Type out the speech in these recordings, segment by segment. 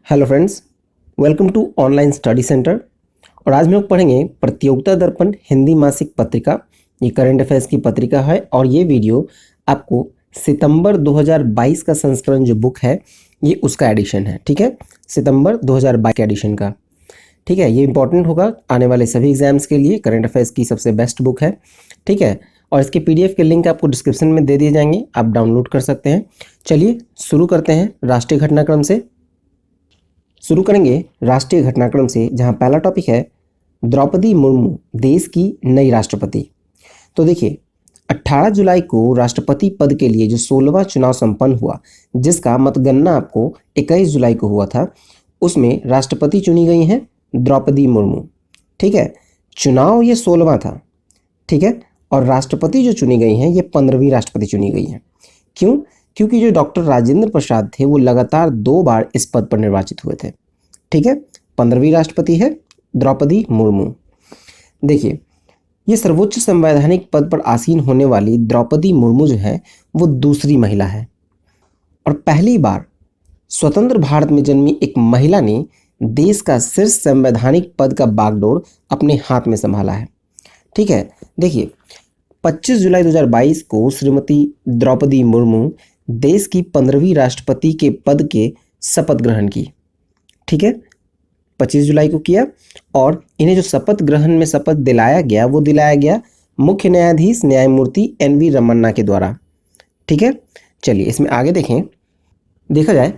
Hello friends, welcome to online study centre. और आज हम लोग पढ़ेंगे प्रतियोगिता दर्पण हिंदी मासिक पत्रिका। ये करंट अफेयर्स की पत्रिका है और ये वीडियो आपको सितंबर 2022 का संस्करण जो बुक है ये उसका एडिशन है। ठीक है, सितंबर 2022 के एडिशन का। ठीक है, ये इंपॉर्टेंट होगा आने वाले सभी एग्जाम्स के लिए। करंट अफेयर्स की सबसे बेस्ट बुक है। ठीक है, और इसके पीडीएफ के लिंक आपको डिस्क्रिप्शन में दे दिए जाएंगे, आप डाउनलोड कर सकते हैं। चलिए शुरू करते हैं राष्ट्रीय घटनाक्रम से। शुरू करेंगे राष्ट्रीय घटनाक्रम से, जहां पहला टॉपिक है द्रौपदी मुर्मू देश की नई राष्ट्रपति। तो देखिए 18 जुलाई को राष्ट्रपति पद के लिए जो 16वां चुनाव संपन्न हुआ, जिसका मतगणना आपको 21 जुलाई को हुआ था, उसमें राष्ट्रपति चुनी गई हैं द्रौपदी मुर्मू। ठीक है, चुनाव ये 16वां था। ठीक है, और राष्ट्रपति जो चुनी गई हैं ये 15वीं राष्ट्रपति चुनी गई हैं। क्यों? क्योंकि जो डॉक्टर राजेंद्र प्रसाद थे वो लगातार 2 बार इस पद पर निर्वाचित हुए थे। ठीक है, 15वीं राष्ट्रपति है द्रौपदी मुर्मू। देखिए, ये सर्वोच्च संवैधानिक पद पर आसीन होने वाली द्रौपदी मुर्मू जो है वो दूसरी महिला है और पहली बार स्वतंत्र भारत में जन्मी एक महिला ने देश का शीर्ष संवैधानिक पद का बागडोर अपने हाथ में संभाला है। ठीक है, देखिए 25 जुलाई 2022 को श्रीमती द्रौपदी मुर्मू देश की 15वीं राष्ट्रपति के पद के शपथ ग्रहण की। ठीक है, 25 जुलाई को किया और इन्हें जो शपथ ग्रहण में शपथ दिलाया गया वो दिलाया गया मुख्य न्यायाधीश न्यायमूर्ति एन.वी. रमन्ना के द्वारा। ठीक है, चलिए इसमें आगे देखें। देखा जाए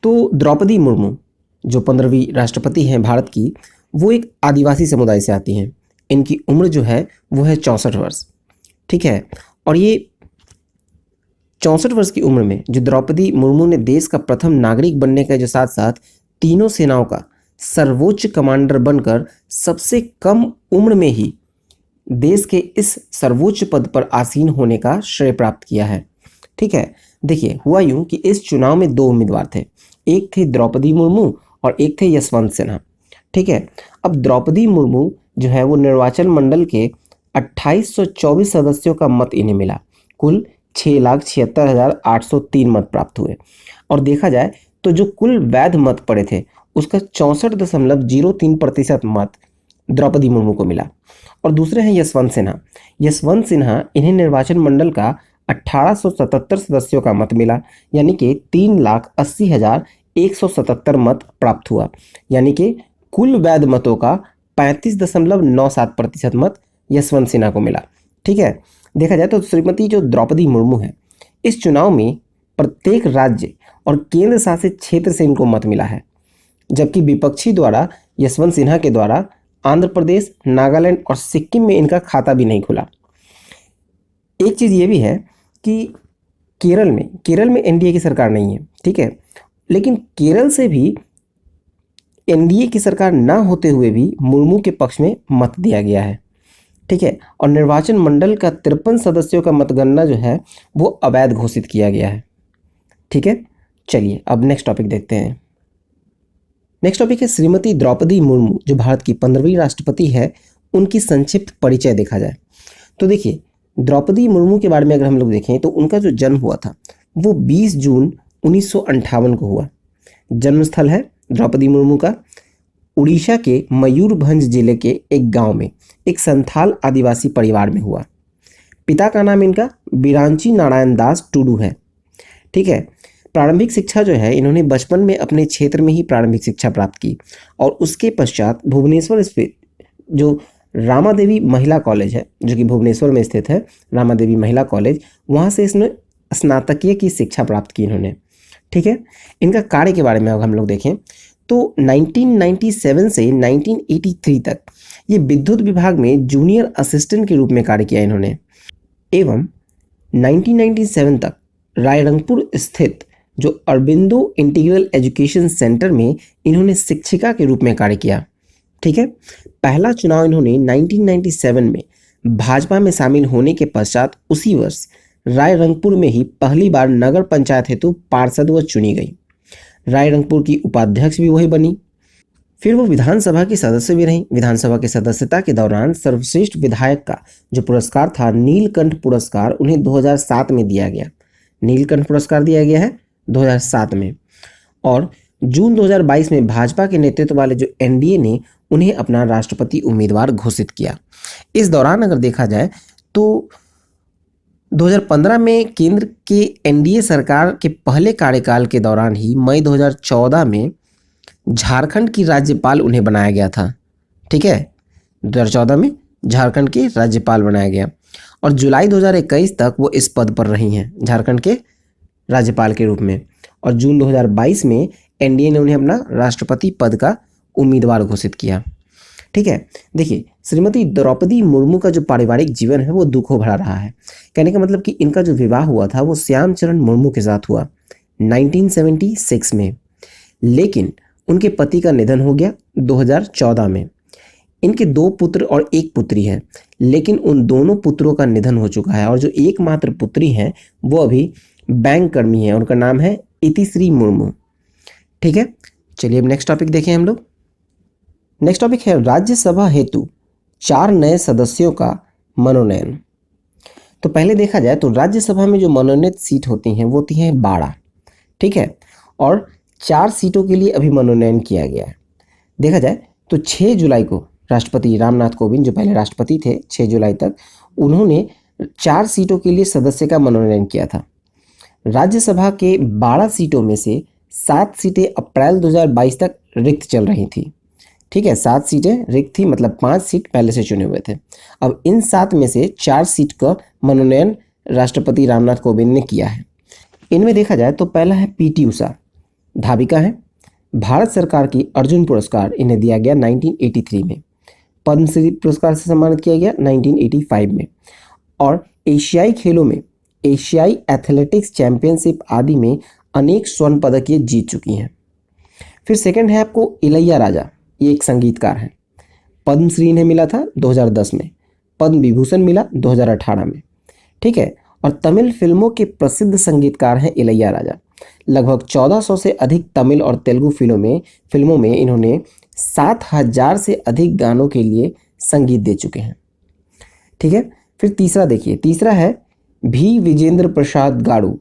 तो द्रौपदी मुर्मू जो 15वीं राष्ट्रपति हैं भारत की, वो एक आदिवासी समुदाय से आती हैं। इनकी उम्र जो है वो है 64 वर्ष। ठीक है, और ये 64 वर्ष की उम्र में जो द्रौपदी मुर्मू ने देश का प्रथम नागरिक बनने के जो साथ साथ तीनों सेनाओं का सर्वोच्च कमांडर बनकर सबसे कम उम्र में ही देश के इस सर्वोच्च पद पर आसीन होने का श्रेय प्राप्त किया है। ठीक है, देखिए हुआ यूं कि इस चुनाव में 2 उम्मीदवार थे, एक थे द्रौपदी मुर्मू और एक थे यशवंत सिन्हा। ठीक है, अब द्रौपदी मुर्मू जो है वो निर्वाचन मंडल के 2824 सदस्यों का मत इन्हें मिला। कुल 6,76,803 मत प्राप्त हुए और देखा जाए तो जो कुल वैध मत पड़े थे उसका 64.03% मत द्रौपदी मुर्मू को मिला। और दूसरे हैं यशवंत सिन्हा। यशवंत सिन्हा इन्हें निर्वाचन मंडल का 1877 सदस्यों का मत मिला, यानी कि 3,80,177 मत प्राप्त हुआ, यानी कि कुल वैध मतों का 35.97% मत यशवंत सिन्हा को मिला। ठीक है, देखा जाए तो श्रीमती जो द्रौपदी मुर्मू है इस चुनाव में प्रत्येक राज्य और केंद्र शासित क्षेत्र से इनको मत मिला है, जबकि विपक्षी द्वारा यशवंत सिन्हा के द्वारा आंध्र प्रदेश, नागालैंड और सिक्किम में इनका खाता भी नहीं खुला। एक चीज़ ये भी है कि केरल में एनडीए की सरकार नहीं है। ठीक है, लेकिन केरल से भी एनडीए की सरकार ना होते हुए भी मुर्मू के पक्ष में मत दिया गया है। ठीक है, और निर्वाचन मंडल का 53 सदस्यों का मतगणना जो है वो अवैध घोषित किया गया है। ठीक है, चलिए अब नेक्स्ट टॉपिक देखते हैं। नेक्स्ट टॉपिक है श्रीमती द्रौपदी मुर्मू जो भारत की 15वीं राष्ट्रपति है, उनकी संक्षिप्त परिचय देखा जाए तो देखिए द्रौपदी मुर्मू के बारे में अगर हम लोग देखें तो उनका जो जन्म हुआ था वो 20 जून 1958 को हुआ। जन्मस्थल है द्रौपदी मुर्मू का उड़ीसा के मयूरभंज जिले के एक गांव में एक संथाल आदिवासी परिवार में हुआ। पिता का नाम इनका बिरांची नारायण दास टुडू है। ठीक है, प्रारंभिक शिक्षा जो है इन्होंने बचपन में अपने क्षेत्र में ही प्रारंभिक शिक्षा प्राप्त की और उसके पश्चात भुवनेश्वर स्थित जो रामादेवी महिला कॉलेज है, जो कि भुवनेश्वर में स्थित है, रामादेवी महिला कॉलेज, वहाँ से इसने स्नातकीय की शिक्षा प्राप्त की इन्होंने। ठीक है, इनका कार्य के बारे में अगर हम लोग देखें तो 1997 से 1983 तक ये विद्युत विभाग में जूनियर असिस्टेंट के रूप में कार्य किया इन्होंने, एवं 1997 तक रायरंगपुर स्थित जो अरबिंदो इंटीग्रल एजुकेशन सेंटर में इन्होंने शिक्षिका के रूप में कार्य किया। ठीक है, पहला चुनाव इन्होंने 1997 में भाजपा में शामिल होने के पश्चात उसी वर्ष रायरंगपुर में ही पहली बार नगर पंचायत हेतु पार्षद व चुनी गई। रायरंगपुर की उपाध्यक्ष भी वही बनी। फिर वो विधानसभा की सदस्य भी रहीं। विधानसभा की सदस्यता के दौरान सर्वश्रेष्ठ विधायक का जो पुरस्कार था नीलकंठ पुरस्कार उन्हें 2007 में दिया गया। नीलकंठ पुरस्कार दिया गया है 2007 में। और जून 2022 में भाजपा के नेतृत्व वाले जो एनडीए ने उन्हें अपना राष्ट्रपति उम्मीदवार घोषित किया। इस दौरान अगर देखा जाए तो 2015 में केंद्र के एनडीए सरकार के पहले कार्यकाल के दौरान ही मई 2014 में झारखंड की राज्यपाल उन्हें बनाया गया था। ठीक है, 2014 में झारखंड के राज्यपाल बनाया गया और जुलाई 2021 तक वो इस पद पर रही हैं झारखंड के राज्यपाल के रूप में। और जून 2022 में एनडीए ने उन्हें अपना राष्ट्रपति पद का उम्मीदवार घोषित किया। ठीक है, देखिए श्रीमती द्रौपदी मुर्मू का जो पारिवारिक जीवन है वो दुखों भरा रहा है। कहने का मतलब कि इनका जो विवाह हुआ था वो श्याम चरण मुर्मू के साथ हुआ 1976 में, लेकिन उनके पति का निधन हो गया 2014 में। इनके 2 पुत्र और 1 पुत्री है, लेकिन उन दोनों पुत्रों का निधन हो चुका है और जो एकमात्र पुत्री है वो अभी बैंक कर्मी है, उनका नाम है इतिश्री मुर्मू। ठीक है, चलिए अब नेक्स्ट टॉपिक देखें हम लोग। नेक्स्ट टॉपिक है राज्यसभा हेतु 4 नए सदस्यों का मनोनयन। तो पहले देखा जाए तो राज्यसभा में जो मनोनीत सीट होती हैं वो होती हैं 12। ठीक है, और 4 सीटों के लिए अभी मनोनयन किया गया है। देखा जाए तो 6 जुलाई को राष्ट्रपति रामनाथ कोविंद जो पहले राष्ट्रपति थे 6 जुलाई तक, उन्होंने 4 सीटों के लिए सदस्य का मनोनयन किया था। राज्यसभा के 12 सीटों में से 7 सीटें अप्रैल 2022 तक रिक्त चल रही थी। ठीक है, 7 सीटें रिक्त थी, मतलब 5 सीट पहले से चुने हुए थे। अब इन 7 में से 4 सीट का मनोनयन राष्ट्रपति रामनाथ कोविंद ने किया है। इनमें देखा जाए तो पहला है पीटी उषा, धाविका है। भारत सरकार की अर्जुन पुरस्कार इन्हें दिया गया 1983 में। पद्मश्री पुरस्कार से सम्मानित किया गया 1985 में। और एशियाई खेलों में एशियाई एथलेटिक्स चैंपियनशिप आदि में अनेक स्वर्ण पदक ये जीत चुकी हैं। फिर सेकंड है आपको इलैया राजा, ये एक संगीतकार हैं। पद्मश्री इन्हें मिला था 2010 में, पद्म विभूषण मिला 2018 में। ठीक है, और तमिल फिल्मों के प्रसिद्ध संगीतकार हैं इलैया राजा। लगभग 1400 से अधिक तमिल और तेलुगु फिल्मों में इन्होंने 7000 से अधिक गानों के लिए संगीत दे चुके हैं। ठीक है, फिर तीसरा देखिए, तीसरा है भी विजेंद्र प्रसाद गाड़ू।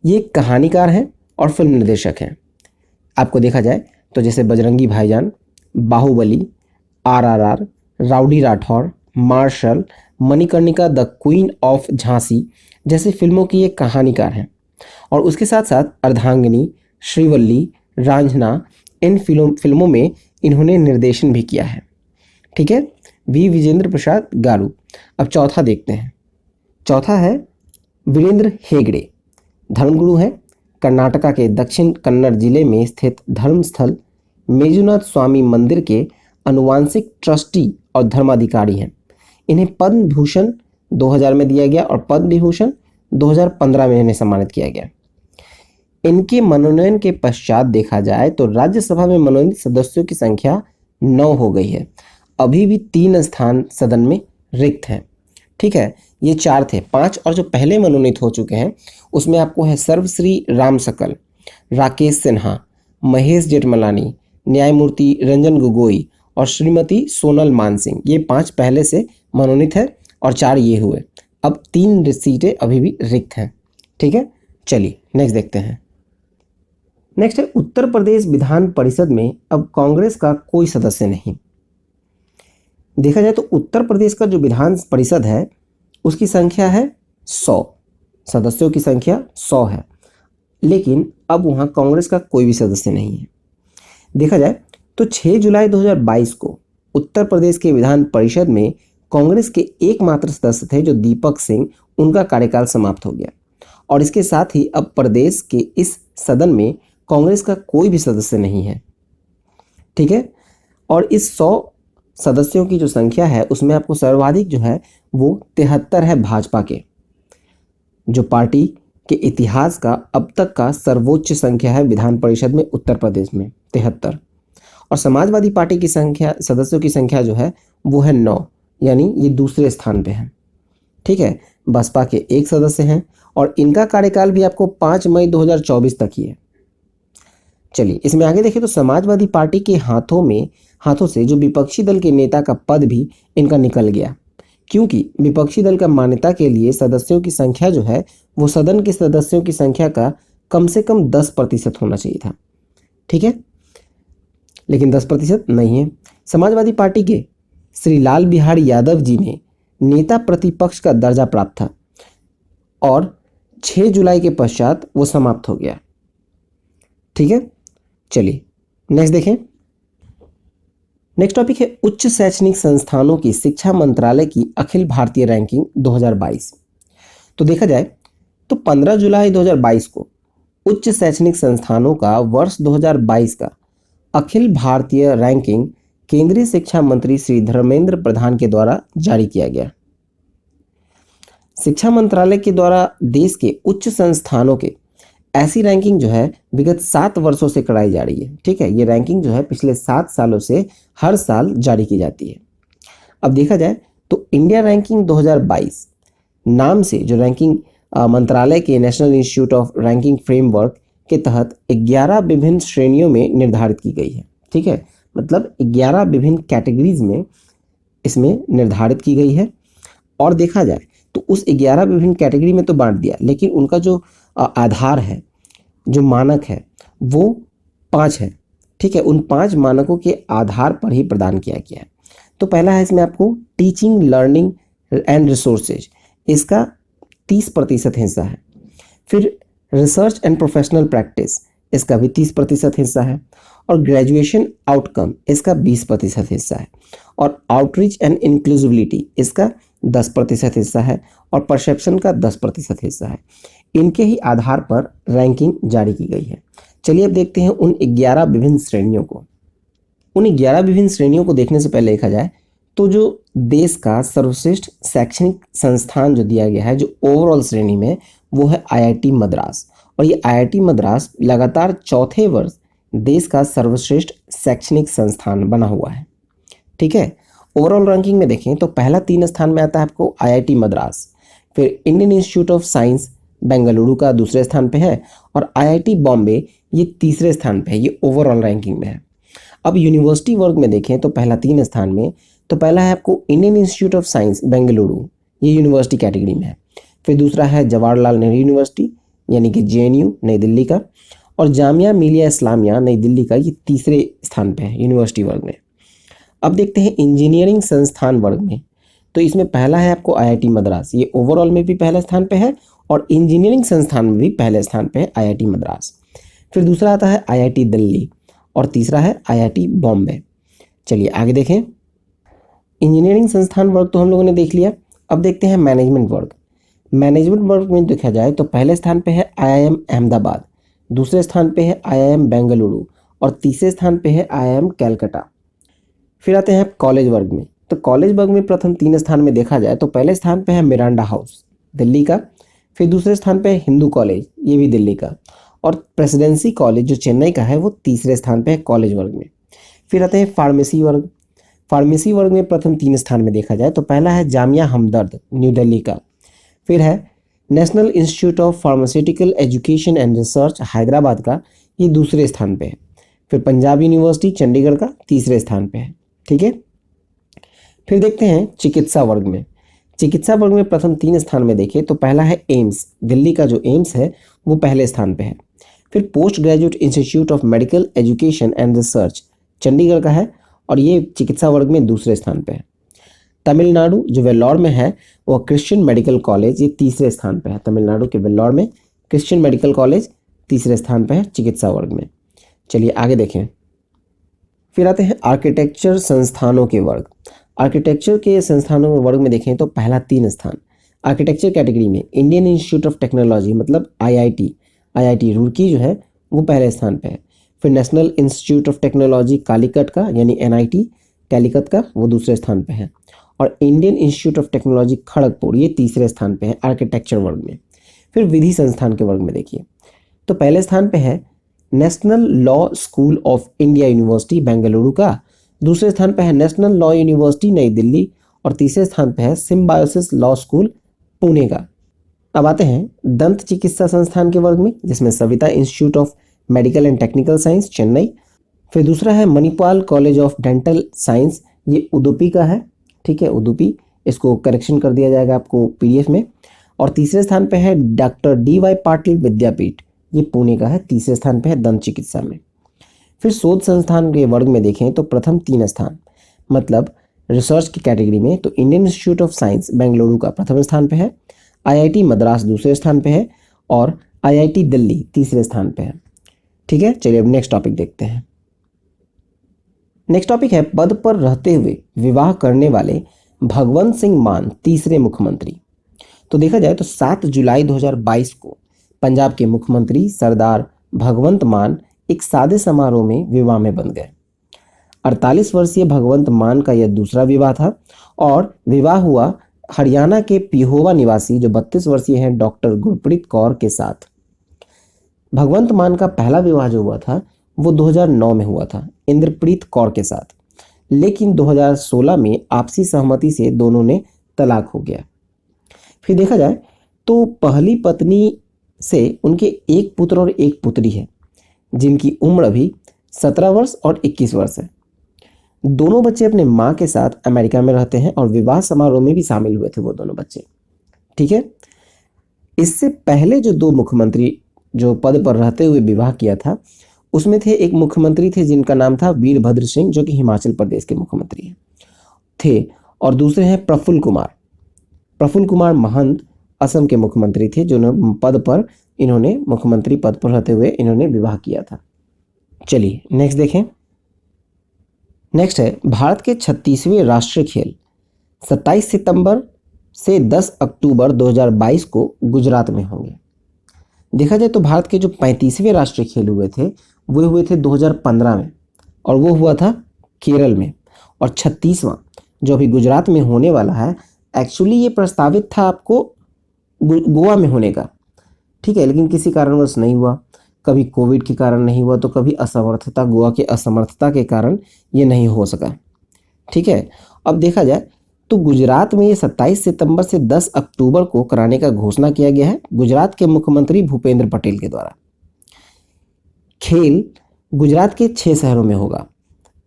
ये कहानीकार हैं और फिल्म निर्देशक हैं। आपको देखा जाए तो जैसे Bajrangi Bhaijaan, Baahubali, RRR, Rowdy Rathore, Marshal, Manikarnika the queen of Jhansi जैसे फिल्मों की ये कहानीकार हैं। और उसके साथ साथ अर्धांगिनी, श्रीवल्ली, रांझना इन फिल्मों में इन्होंने निर्देशन भी किया है। ठीक है, वी विजेंद्र प्रसाद गारू। अब चौथा देखते हैं। चौथा है वीरेंद्र हेगड़े, धर्मगुरु हैं। कर्नाटका के दक्षिण कन्नड़ जिले में स्थित धर्मस्थल मेजुनाथ स्वामी मंदिर के अनुवांशिक ट्रस्टी और धर्माधिकारी हैं। इन्हें पद्म भूषण 2000 में दिया गया और पद्म विभूषण 2015 में इन्हें सम्मानित किया गया। इनके मनोनयन के पश्चात देखा जाए तो राज्यसभा में मनोनीत सदस्यों की संख्या 9 हो गई है। अभी भी 3 स्थान सदन में रिक्त हैं। ठीक है, ये 4 थे, 5 और जो पहले मनोनीत हो चुके हैं उसमें आपको है सर्वश्री राम सकल, राकेश सिन्हा, महेश जेठमलानी, न्यायमूर्ति रंजन गोगोई और श्रीमती सोनल मानसिंह। ये 5 पहले से मनोनीत है और 4 ये हुए। अब 3 सीटें अभी भी रिक्त हैं। ठीक है, चलिए नेक्स्ट देखते हैं। नेक्स्ट है उत्तर प्रदेश विधान परिषद में अब कांग्रेस का कोई सदस्य नहीं। देखा जाए तो उत्तर प्रदेश का जो विधान परिषद है उसकी संख्या है 100, सदस्यों की संख्या 100 है, लेकिन अब वहाँ कांग्रेस का कोई भी सदस्य नहीं है। देखा जाए तो 6 जुलाई 2022 को उत्तर प्रदेश के विधान परिषद में कांग्रेस के एकमात्र सदस्य थे जो दीपक सिंह, उनका कार्यकाल समाप्त हो गया और इसके साथ ही अब प्रदेश के इस सदन में कांग्रेस का कोई भी सदस्य नहीं है। ठीक है, और इस 100 सदस्यों की जो संख्या है उसमें आपको सर्वाधिक जो है वो 73 है भाजपा के, जो पार्टी के इतिहास का अब तक का सर्वोच्च संख्या है विधान परिषद में उत्तर प्रदेश में 73। और समाजवादी पार्टी की संख्या, सदस्यों की संख्या जो है वो है 9, यानी ये दूसरे स्थान पे है। ठीक है, बसपा के 1 सदस्य हैं और इनका कार्यकाल भी आपको 5 मई 2024 तक ही है। चलिए इसमें आगे देखें तो समाजवादी पार्टी के हाथों से जो विपक्षी दल के नेता का पद भी इनका निकल गया, क्योंकि विपक्षी दल का मान्यता के लिए सदस्यों की संख्या जो है वो सदन के सदस्यों की संख्या का कम से कम 10% होना चाहिए था। ठीक है, लेकिन 10% नहीं है। समाजवादी पार्टी के श्री लाल बिहारी यादव जी में नेता प्रतिपक्ष का दर्जा प्राप्त था और 6 जुलाई के पश्चात वो समाप्त हो गया। ठीक है, चलिए नेक्स्ट देखें। नेक्स्ट टॉपिक है उच्च शैक्षणिक संस्थानों की शिक्षा मंत्रालय की अखिल भारतीय रैंकिंग 2022। तो देखा जाए तो 15 जुलाई 2022 को उच्च शैक्षणिक संस्थानों का वर्ष 2022 का अखिल भारतीय रैंकिंग केंद्रीय शिक्षा मंत्री श्री धर्मेंद्र प्रधान के द्वारा जारी किया गया। शिक्षा मंत्रालय के द्वारा देश के उच्च संस्थानों के ऐसी रैंकिंग जो है विगत 7 वर्षों से कराई जा रही है। ठीक है, ये रैंकिंग जो है पिछले 7 सालों से हर साल जारी की जाती है। अब देखा जाए तो इंडिया रैंकिंग 2022 नाम से जो रैंकिंग मंत्रालय के national institute of ranking framework के तहत 11 विभिन्न श्रेणियों में निर्धारित की गई है। ठीक है, मतलब 11 विभिन्न कैटेगरीज में इसमें निर्धारित की गई है। और देखा जाए तो उस 11 विभिन्न कैटेगरी में तो बांट दिया, लेकिन उनका जो आधार है, जो मानक है, वो 5 है। ठीक है, उन 5 मानकों के आधार पर ही प्रदान किया गया है। तो पहला है इसमें आपको टीचिंग लर्निंग एंड रिसोर्सेज, इसका 30% हिस्सा है। फिर रिसर्च एंड प्रोफेशनल प्रैक्टिस, इसका भी 30% हिस्सा है। और ग्रेजुएशन आउटकम, इसका 20% हिस्सा है। और आउटरीच एंड इंक्लूसिविटी, इसका 10% हिस्सा है। और परसेप्शन का 10% हिस्सा है। इनके ही आधार पर रैंकिंग जारी की गई है। चलिए अब देखते हैं उन 11 विभिन्न श्रेणियों को। उन 11 विभिन्न श्रेणियों को देखने से पहले देखा जाए तो जो देश का सर्वश्रेष्ठ शैक्षणिक संस्थान जो दिया गया है जो ओवरऑल श्रेणी में, वो है आईआईटी मद्रास। और ये आईआईटी मद्रास लगातार चौथे वर्ष देश का सर्वश्रेष्ठ शैक्षणिक संस्थान बना हुआ है। ठीक है, ओवरऑल रैंकिंग में देखें तो पहला 3 स्थान में आता है आपको आईआईटी मद्रास। फिर Indian institute of science Bengaluru का दूसरे स्थान पे है। और आईआईटी बॉम्बे ये तीसरे स्थान पे है, ये ओवरऑल रैंकिंग में है। अब यूनिवर्सिटी वर्ग में देखें तो पहला 3 स्थान में तो पहला है आपको Indian institute of science Bengaluru, ये यूनिवर्सिटी कैटेगरी में है। फिर दूसरा है जवाहरलाल नेहरू यूनिवर्सिटी यानी कि जेएनयू नई दिल्ली का। और जामिया मिलिया इस्लामिया नई दिल्ली का, ये तीसरे स्थान पे है यूनिवर्सिटी वर्ग में। अब देखते हैं इंजीनियरिंग संस्थान वर्ग में। तो इसमें पहला है आपको आईआईटी मद्रास, ये ओवरऑल में भी पहले स्थान पे है और इंजीनियरिंग संस्थान में भी पहले स्थान पे है आईआईटी मद्रास। फिर दूसरा आता है आईआईटी दिल्ली और तीसरा है आईआईटी बॉम्बे। चलिए आगे देखें। इंजीनियरिंग संस्थान वर्ग तो हम लोगों ने देख लिया। अब देखते हैं मैनेजमेंट वर्ग। मैनेजमेंट वर्ग में देखा जाए तो पहले स्थान पे है आईआईएम अहमदाबाद, दूसरे स्थान पे है आईआईएम बेंगलुरु और तीसरे स्थान पे है आईआईएम कैलकाटा। फिर आते हैं कॉलेज वर्ग में। तो कॉलेज वर्ग में प्रथम 3 स्थान में देखा जाए तो पहले स्थान पे है मिरांडा हाउस दिल्ली का। फिर दूसरे स्थान पे है हिंदू कॉलेज, ये भी दिल्ली का। और प्रेसिडेंसी कॉलेज जो चेन्नई का है वो तीसरे स्थान पे है कॉलेज वर्ग में। फिर आते हैं फार्मेसी वर्ग। फार्मेसी वर्ग में प्रथम 3 स्थान में देखा जाए तो पहला है जामिया हमदर्द न्यू दिल्ली का। फिर है national institute of pharmaceutical education and research Hyderabad का, ये दूसरे स्थान पे है। फिर पंजाब यूनिवर्सिटी चंडीगढ़ का तीसरे स्थान पे है। ठीक है, फिर देखते हैं चिकित्सा वर्ग में। चिकित्सा वर्ग में प्रथम 3 स्थान में देखें तो पहला है एम्स दिल्ली का, जो एम्स है वो पहले स्थान पे है। फिर post graduate institute of medical education and research Chandigarh का है और ये चिकित्सा वर्ग में दूसरे स्थान पे है। तमिलनाडु जो वेल्लोर में है वो क्रिश्चियन मेडिकल कॉलेज, ये तीसरे स्थान पे है। तमिलनाडु के वेल्लोर में क्रिश्चियन मेडिकल कॉलेज तीसरे स्थान पे है चिकित्सा वर्ग में। चलिए आगे देखें। फिर आते हैं आर्किटेक्चर संस्थानों के वर्ग। आर्किटेक्चर के संस्थानों के वर्ग में देखें तो पहला 3 स्थान आर्किटेक्चर कैटेगरी में इंडियन इंस्टीट्यूट ऑफ टेक्नोलॉजी मतलब आईआईटी रुड़की जो है वो पहले स्थान पे है। फिर national institute of technology Calicut का यानी एनआईटी कैलिकट का, वो दूसरे स्थान पे है। और Indian institute of technology Kharagpur, ये तीसरे स्थान पे है आर्किटेक्चर वर्ग में। फिर विधि संस्थान के वर्ग में देखिए तो पहले स्थान पे है national law school of India university Bengaluru का, दूसरे स्थान पे है नेशनल लॉ यूनिवर्सिटी नई दिल्ली और तीसरे स्थान पे है सिम्बायोसिस लॉ स्कूल पुणे का। अब आते हैं दंत चिकित्सा संस्थान के वर्ग में, जिसमें Savita institute of medical and technical science Chennai. फिर दूसरा है Manipal college of dental science, ये उडुपी का है। ठीक है, उडुपी, इसको करेक्शन कर दिया जाएगा आपको पीडीएफ में। और तीसरे स्थान पे है डॉक्टर डीवाई पाटिल विद्यापीठ, ये पुणे का है, तीसरे स्थान पे है दंत चिकित्सा में। फिर शोध संस्थान के वर्ग में देखें तो प्रथम 3 स्थान, मतलब रिसर्च की कैटेगरी में, तो Indian institute of science Bengaluru का प्रथम स्थान पे है, आईआईटी मद्रास दूसरे स्थान पे है और आईआईटी दिल्ली तीसरे स्थान पे है। ठीक है, चलिए अब नेक्स्ट टॉपिक देखते हैं। नेक्स्ट टॉपिक है पद पर रहते हुए विवाह करने वाले भगवंत सिंह मान तीसरे मुख्यमंत्री। तो देखा जाए तो 7 जुलाई 2022 को पंजाब के मुख्यमंत्री सरदार भगवंत मान एक सादे समारोह में विवाह में बंध गए। 48 वर्षीय भगवंत मान का यह दूसरा विवाह था और विवाह हुआ हरियाणा के पिहोवा निवासी जो 32 वर्षीय हैं डॉक्टर गुरप्रीत कौर के साथ। भगवंत मान का पहला विवाह जो हुआ था वो 2009 में हुआ था इंद्रप्रीत कौर के साथ, लेकिन 2016 में आपसी सहमति से दोनों ने तलाक हो गया। फिर देखा जाए तो पहली पत्नी से उनके एक पुत्र और एक पुत्री है जिनकी उम्र अभी 17 वर्ष और 21 वर्ष है। दोनों बच्चे अपने माँ के साथ अमेरिका में रहते हैं और विवाह समारोह में भी शामिल हुए थे वो दोनों बच्चे। ठीक है, इससे पहले जो 2 मुख्यमंत्री जो पद पर रहते हुए विवाह किया था उसमें थे, एक मुख्यमंत्री थे जिनका नाम था वीरभद्र सिंह जो कि हिमाचल प्रदेश के मुख्यमंत्री थे, और दूसरे हैं प्रफुल्ल कुमार। प्रफुल्ल कुमार महंत असम के मुख्यमंत्री थे जो इन्होंने मुख्यमंत्री पद पर रहते हुए इन्होंने विवाह किया था। चलिए नेक्स्ट देखें। नेक्स्ट है भारत के 36वें राष्ट्रीय खेल 27 सितंबर से 10 अक्टूबर 2022 को गुजरात में होंगे। देखा जाए तो भारत के जो 35वें राष्ट्रीय खेल हुए थे वो हुए थे 2015 में और वो हुआ था केरल में, और 36वां जो अभी गुजरात में होने वाला है एक्चुअली ये प्रस्तावित था आपको गोवा में होने का। ठीक है, लेकिन किसी कारणवश नहीं हुआ, कभी कोविड के कारण नहीं हुआ तो कभी असमर्थता, गोवा के असमर्थता के कारण ये नहीं हो सका। ठीक है, अब देखा जाए तो गुजरात में ये 27 सितंबर से 10 अक्टूबर को कराने का घोषणा किया गया है गुजरात के मुख्यमंत्री भूपेंद्र पटेल के द्वारा। खेल गुजरात के 6 शहरों में होगा,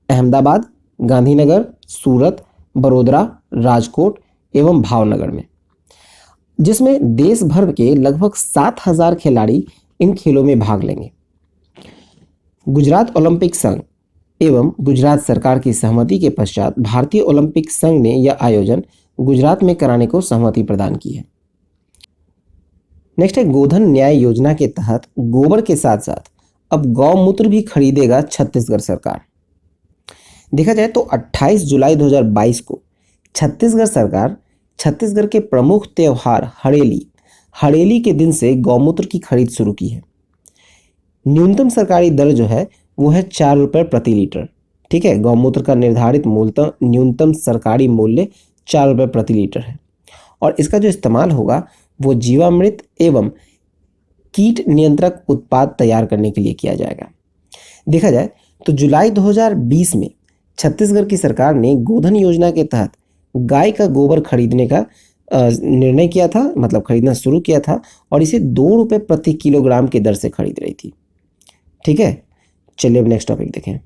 अहमदाबाद, गांधीनगर, सूरत, बड़ोदरा, राजकोट एवं भावनगर में, जिसमें देश भर के लगभग 7,000 खिलाड़ी इन खेलों में भाग लेंगे। गुजरात ओलंपिक संघ एवं गुजरात सरकार की सहमति के पश्चात भारतीय ओलंपिक संघ ने यह आयोजन गुजरात में कराने को सहमति प्रदान की है। नेक्स्ट है गोधन न्याय योजना के तहत गोबर के साथ साथ अब गौमूत्र भी खरीदेगा छत्तीसगढ़ सरकार। देखा जाए तो 28 जुलाई 2022 को छत्तीसगढ़ सरकार छत्तीसगढ़ के प्रमुख त्योहार हड़ेली के दिन से गौमूत्र की खरीद शुरू की है। न्यूनतम सरकारी दर जो है वो है 4 रुपये प्रति लीटर। ठीक है, गौमूत्र का निर्धारित मूलतः न्यूनतम सरकारी मूल्य 4 रुपये प्रति लीटर है और इसका जो इस्तेमाल होगा वो जीवामृत एवं कीट नियंत्रक उत्पाद तैयार करने के लिए किया जाएगा। देखा जाए तो जुलाई 2020 में छत्तीसगढ़ की सरकार ने गोधन योजना के तहत गाय का गोबर खरीदने का निर्णय किया था, मतलब खरीदना शुरू किया था और इसे 2 रुपये प्रति किलोग्राम की दर से खरीद रही थी। ठीक है, चलिए अब नेक्स्ट टॉपिक देखें।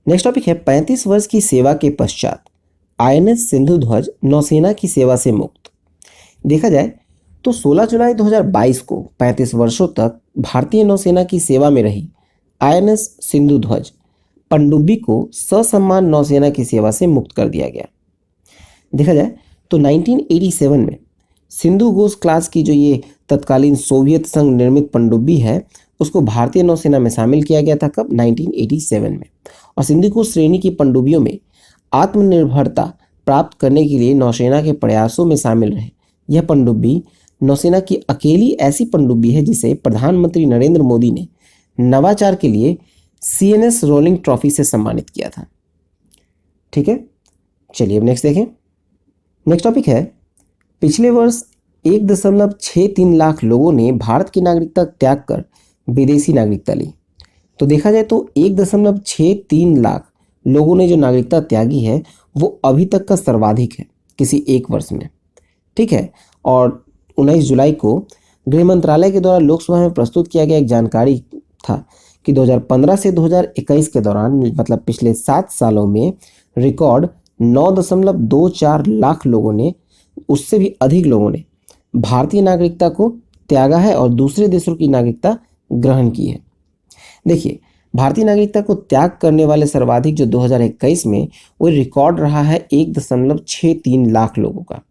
नेक्स्ट टॉपिक है 35 वर्ष की सेवा के पश्चात आईएनएस सिंधु ध्वज नौसेना की सेवा से मुक्त। देखा जाए तो 16 जुलाई 2022 को 35 वर्षों तक भारतीय नौसेना की सेवा में रही आईएनएस सिंधु ध्वज पनडुब्बी को ससम्मान नौसेना की सेवा से मुक्त कर दिया गया। देखा जाए तो 1987 में सिंधु घोष क्लास की जो ये तत्कालीन सोवियत संघ निर्मित पनडुब्बी है उसको भारतीय नौसेना में शामिल किया गया था। कब? 1987 में। और सिंधु घोष श्रेणी की पनडुब्बियों में आत्मनिर्भरता प्राप्त करने के लिए नौसेना के प्रयासों में शामिल रहे यह पनडुब्बी नौसेना की अकेली ऐसी पनडुब्बी है जिसे प्रधानमंत्री नरेंद्र मोदी ने नवाचार के लिए CNS रोलिंग ट्रॉफी से सम्मानित किया था। ठीक है, चलिए अब नेक्स्ट देखें। नेक्स्ट टॉपिक है पिछले वर्ष 1.63 लाख लोगों ने भारत की नागरिकता त्याग कर विदेशी नागरिकता ली। तो देखा जाए तो 1.63 लाख लोगों ने जो नागरिकता त्यागी है वो अभी तक का सर्वाधिक है किसी एक वर्ष में। ठीक है, और 19 जुलाई को गृह मंत्रालय के द्वारा लोकसभा में प्रस्तुत किया गया एक जानकारी था कि 2015 से 2021 के दौरान मतलब पिछले 7 सालों में रिकॉर्ड 9.24 लाख लोगों ने, उससे भी अधिक लोगों ने भारतीय नागरिकता को त्यागा है और दूसरे देशों की नागरिकता ग्रहण की है। देखिए, भारतीय नागरिकता को त्याग करने वाले सर्वाधिक जो 2021 में वो रिकॉर्ड रहा है 1.63 लाख लोगों का।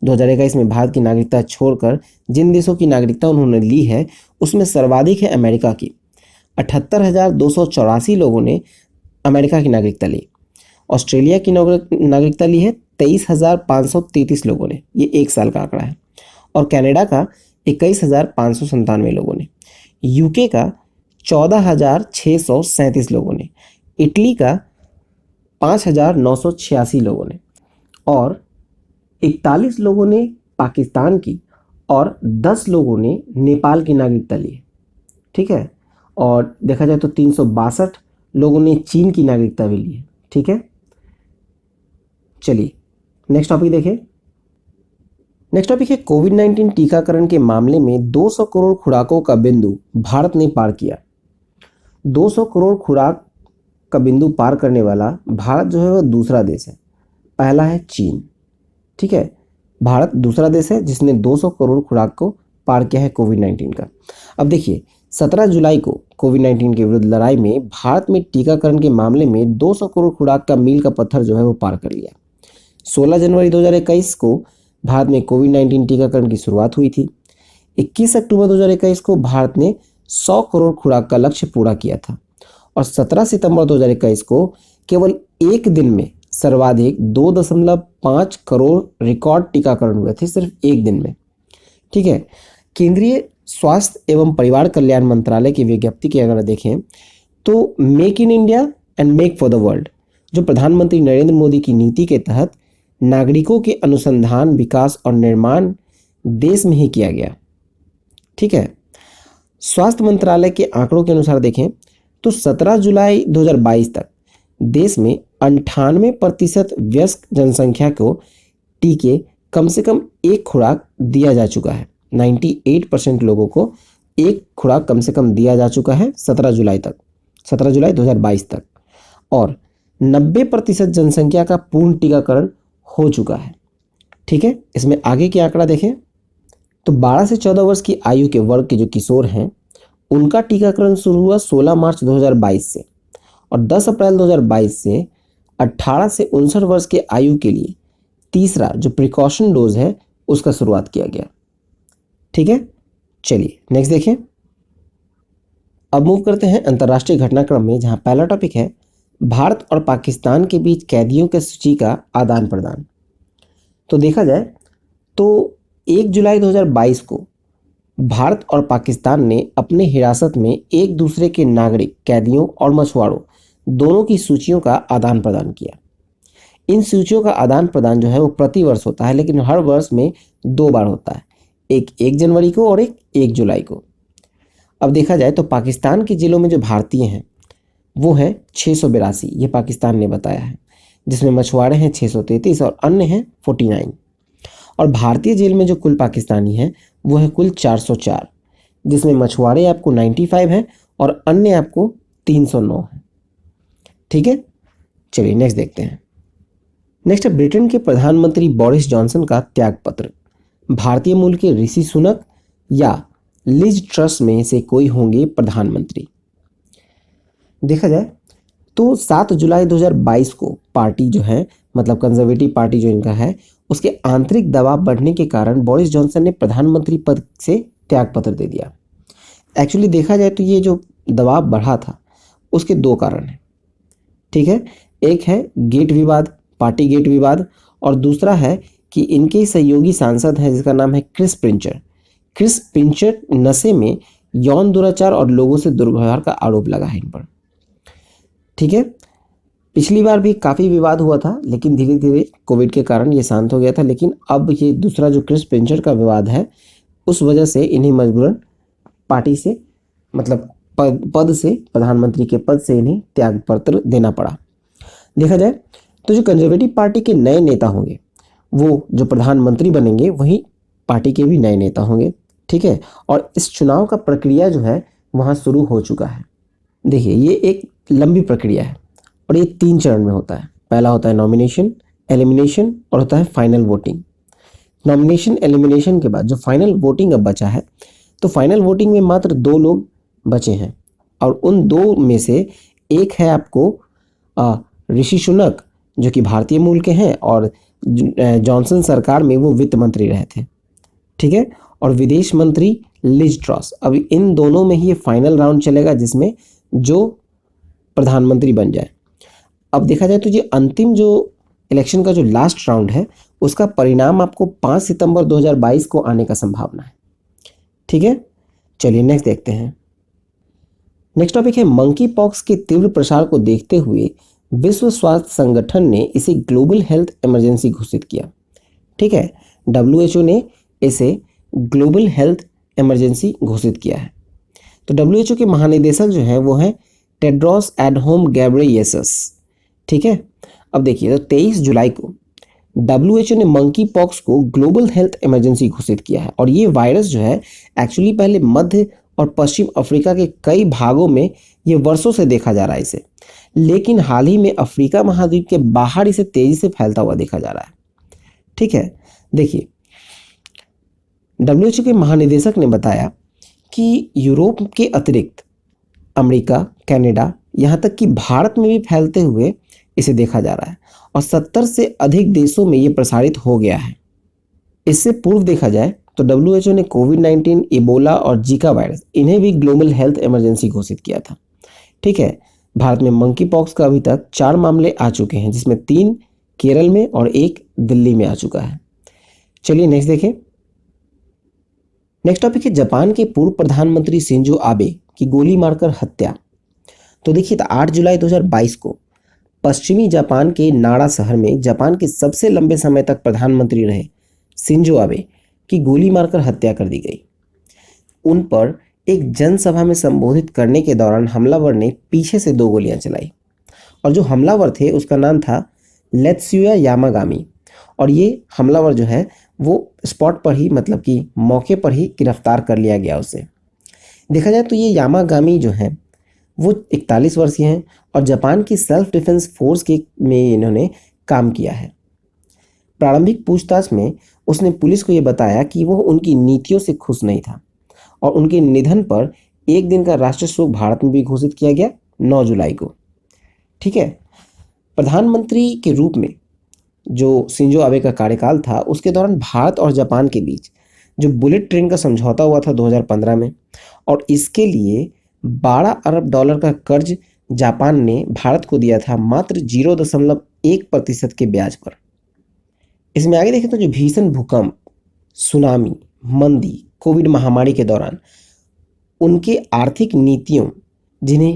2021 में भारत की नागरिकता छोड़कर जिन देशों की नागरिकता उन्होंने ली है उसमें सर्वाधिक है अमेरिका की। 78,284 लोगों ने अमेरिका की नागरिकता ली। ऑस्ट्रेलिया की नागरिकता ली है 23,533 लोगों ने, ये एक साल का आंकड़ा है। और कनाडा का 21,597 लोगों ने। यूके का 14,637 लोगों ने। इटली का 5,986 लोगों ने। और 41 लोगों ने पाकिस्तान की और 10 लोगों ने नेपाल की नागरिकता ली है। ठीक है। और देखा जाए तो 362 लोगों ने चीन की नागरिकता भी ली है। ठीक है। चलिए नेक्स्ट टॉपिक देखें। नेक्स्ट टॉपिक है कोविड-19 टीकाकरण के मामले में 200 करोड़ खुराकों का बिंदु भारत ने पार किया। 200 करोड़ खुराक का बिंदु पार करने वाला भारत जो है वह दूसरा देश है। पहला है चीन। ठीक है। भारत दूसरा देश है जिसने 200 करोड़ खुराक को पार किया है कोविड-19 का। अब देखिए 17 जुलाई को कोविड-19 के विरुद्ध लड़ाई में भारत में टीकाकरण के मामले में 200 करोड़ खुराक का मील का पत्थर जो है वो पार कर लिया। 16 जनवरी 2021 को भारत में कोविड-19 टीकाकरण की शुरुआत हुई थी। 21 अक्टूबर 2021 को भारत ने 100 करोड़ खुराक का लक्ष्य पूरा किया था। और 17 सितंबर 2021 को केवल एक दिन में सर्वाधिक 2.5 करोड़ रिकॉर्ड टीकाकरण हुए थे, सिर्फ एक दिन में। ठीक है। केंद्रीय स्वास्थ्य एवं परिवार कल्याण मंत्रालय की विज्ञप्ति की अगर देखें तो make in India and make for the world जो प्रधानमंत्री नरेंद्र मोदी की नीति के तहत नागरिकों के अनुसंधान, विकास और निर्माण देश में ही किया गया। ठीक है। स्वास्थ्य मंत्रालय के आंकड़ों के अनुसार देखें तो 17 जुलाई 2022 तक देश में 98% वयस्क जनसंख्या को टीके कम से कम एक खुराक दिया जा चुका है। 98% लोगों को एक खुराक कम से कम दिया जा चुका है 17 जुलाई 2022 तक। और 90% जनसंख्या का पूर्ण टीकाकरण हो चुका है। ठीक है। इसमें आगे की आंकड़ा देखें तो 12 से 14 वर्ष की आयु के वर्ग के जो किशोर हैं उनका टीकाकरण शुरू हुआ 16 मार्च 2022 से। और 10 अप्रैल 2022 से 18 से 59 वर्ष के आयु के लिए तीसरा जो प्रिकॉशन डोज है उसका शुरुआत किया गया। ठीक है। चलिए नेक्स्ट देखें। अब मूव करते हैं अंतर्राष्ट्रीय घटनाक्रम में, जहां पहला टॉपिक है भारत और पाकिस्तान के बीच कैदियों के सूची का आदान प्रदान। तो देखा जाए तो 1 जुलाई 2022 को भारत और पाकिस्तान ने अपने हिरासत में एक दूसरे के नागरिक, कैदियों और मछुआरों दोनों की सूचियों का आदान प्रदान किया। इन सूचियों का आदान प्रदान जो है वो प्रति वर्ष होता है, लेकिन हर वर्ष में 2 बार होता है, एक 1 जनवरी को और एक 1 जुलाई को। अब देखा जाए तो पाकिस्तान के जेलों में जो भारतीय हैं वो है 682, ये पाकिस्तान ने बताया है, जिसमें मछुआरे हैं 633 और अन्य हैं 49। और भारतीय जेल में जो कुल पाकिस्तानी हैं वो है कुल 404, जिसमें मछुआरे आपको 95 हैं और अन्य आपको 309 हैं। ठीक है। चलिए नेक्स्ट देखते हैं। नेक्स्ट है ब्रिटेन के प्रधानमंत्री बोरिस जॉनसन का त्यागपत्र। भारतीय मूल के ऋषि सुनक या लिज ट्रस में से कोई होंगे प्रधानमंत्री। देखा जाए तो 7 जुलाई 2022 को पार्टी जो है, मतलब कंजर्वेटिव पार्टी जो इनका है, उसके आंतरिक दबाव बढ़ने के कारण बोरिस जॉनसन ने प्रधानमंत्री पद से त्यागपत्र दे दिया। एक्चुअली देखा जाए तो ये जो दबाव बढ़ा था उसके 2 कारण हैं। ठीक है। एक है गेट विवाद, पार्टी गेट विवाद, और दूसरा है कि इनके सहयोगी सांसद हैं जिसका नाम है क्रिस पिंचर। क्रिस पिंचर नशे में यौन दुराचार और लोगों से दुर्व्यवहार का आरोप लगा है इन पर। ठीक है। पिछली बार भी काफ़ी विवाद हुआ था, लेकिन धीरे धीरे कोविड के कारण ये शांत हो गया था। लेकिन अब ये दूसरा जो क्रिस पिंचर का विवाद है उस वजह से इन्हें मजबूरन पार्टी से, मतलब पद से, प्रधानमंत्री के पद से इन्हें त्यागपत्र देना पड़ा। देखा जाए तो जो कंजर्वेटिव पार्टी के नए नेता होंगे वो जो प्रधानमंत्री बनेंगे वही पार्टी के भी नए नेता होंगे। ठीक है। और इस चुनाव का प्रक्रिया जो है वहाँ शुरू हो चुका है। देखिए ये एक लंबी प्रक्रिया है और ये 3 चरण में होता है। पहला होता है नॉमिनेशन, एलिमिनेशन और होता है फाइनल वोटिंग। नॉमिनेशन एलिमिनेशन के बाद जो फाइनल वोटिंग अब बचा है, तो फाइनल वोटिंग में मात्र 2 लोग बचे हैं, और उन दो में से एक है आपको ऋषि सुनक जो कि भारतीय मूल के हैं और जॉनसन सरकार में वो वित्त मंत्री रहे थे, ठीक है। और विदेश मंत्री लिज ट्रॉस। अब इन दोनों में ही ये फाइनल राउंड चलेगा जिसमें जो प्रधानमंत्री बन जाए। अब देखा जाए तो ये अंतिम जो इलेक्शन का जो लास्ट राउंड है उसका परिणाम आपको 5 सितंबर 2022 को आने का संभावना है, ठीक है। चलिए नेक्स्ट देखते हैं। नेक्स्ट टॉपिक है मंकी पॉक्स के तीव्र प्रसार को देखते हुए विश्व स्वास्थ्य संगठन ने इसे ग्लोबल हेल्थ इमरजेंसी घोषित किया, ठीक है। WHO ने इसे ग्लोबल हेल्थ इमरजेंसी घोषित किया है। तो WHO के महानिदेशक जो हैं वो हैं टेड्रोस एडहोम गैब्रियेसस, ठीक है। अब देखिए तो 23 जुलाई को WHO ने मंकी पॉक्स को ग्लोबल हेल्थ इमरजेंसी घोषित किया है और ये वायरस जो है एक्चुअली पहले मध्य और पश्चिम अफ्रीका के कई भागों में ये वर्षों से देखा जा रहा है इसे, लेकिन हाल ही में अफ्रीका महाद्वीप के बाहर इसे तेजी से फैलता हुआ देखा जा रहा है, ठीक है। देखिए WHO के महानिदेशक ने बताया कि यूरोप के अतिरिक्त अमेरिका, कनाडा, यहाँ तक कि भारत में भी फैलते हुए इसे देखा जा रहा है और 70 से अधिक देशों में ये प्रसारित हो गया है। इससे पूर्व देखा जाए तो WHO ने कोविड-19, इबोला और जीका वायरस इन्हें भी ग्लोबल हेल्थ इमरजेंसी घोषित किया था, ठीक है। भारत में मंकी पॉक्स का अभी तक 4 मामले आ चुके हैं जिसमें 3 केरल में और 1 दिल्ली में आ चुका है। चलिए नेक्स्ट देखें। नेक्स्ट टॉपिक है जापान के पूर्व प्रधानमंत्री शिंजो आबे की गोली मारकर हत्या। तो देखिए 8 जुलाई 2022 को पश्चिमी जापान के नाड़ा शहर में जापान के सबसे लंबे समय तक प्रधानमंत्री रहे शिंजो आबे की गोली मारकर हत्या कर दी गई। उन पर एक जनसभा में संबोधित करने के दौरान हमलावर ने पीछे से 2 गोलियां चलाई और जो हमलावर थे उसका नाम था लेत्सुया यामागामी और ये हमलावर जो है वो स्पॉट पर ही मतलब कि मौके पर ही गिरफ्तार कर लिया गया उसे। देखा जाए तो ये यामागामी जो है वो 41 वर्षीय हैं और जापान की सेल्फ डिफेंस फोर्स के में इन्होंने काम किया है। प्रारंभिक पूछताछ में उसने पुलिस को ये बताया कि वो उनकी नीतियों से खुश नहीं था और उनके निधन पर एक दिन का राष्ट्रीय शोक भारत में भी घोषित किया गया 9 जुलाई को, ठीक है। प्रधानमंत्री के रूप में जो शिंजो आबे का कार्यकाल था उसके दौरान भारत और जापान के बीच जो बुलेट ट्रेन का समझौता हुआ था 2015 में और इसके लिए 12 अरब डॉलर का कर्ज जापान ने भारत को दिया था मात्र 0.1% के ब्याज पर। इसमें आगे देखें तो जो भीषण भूकंप, सुनामी, मंदी, कोविड महामारी के दौरान उनके आर्थिक नीतियों जिन्हें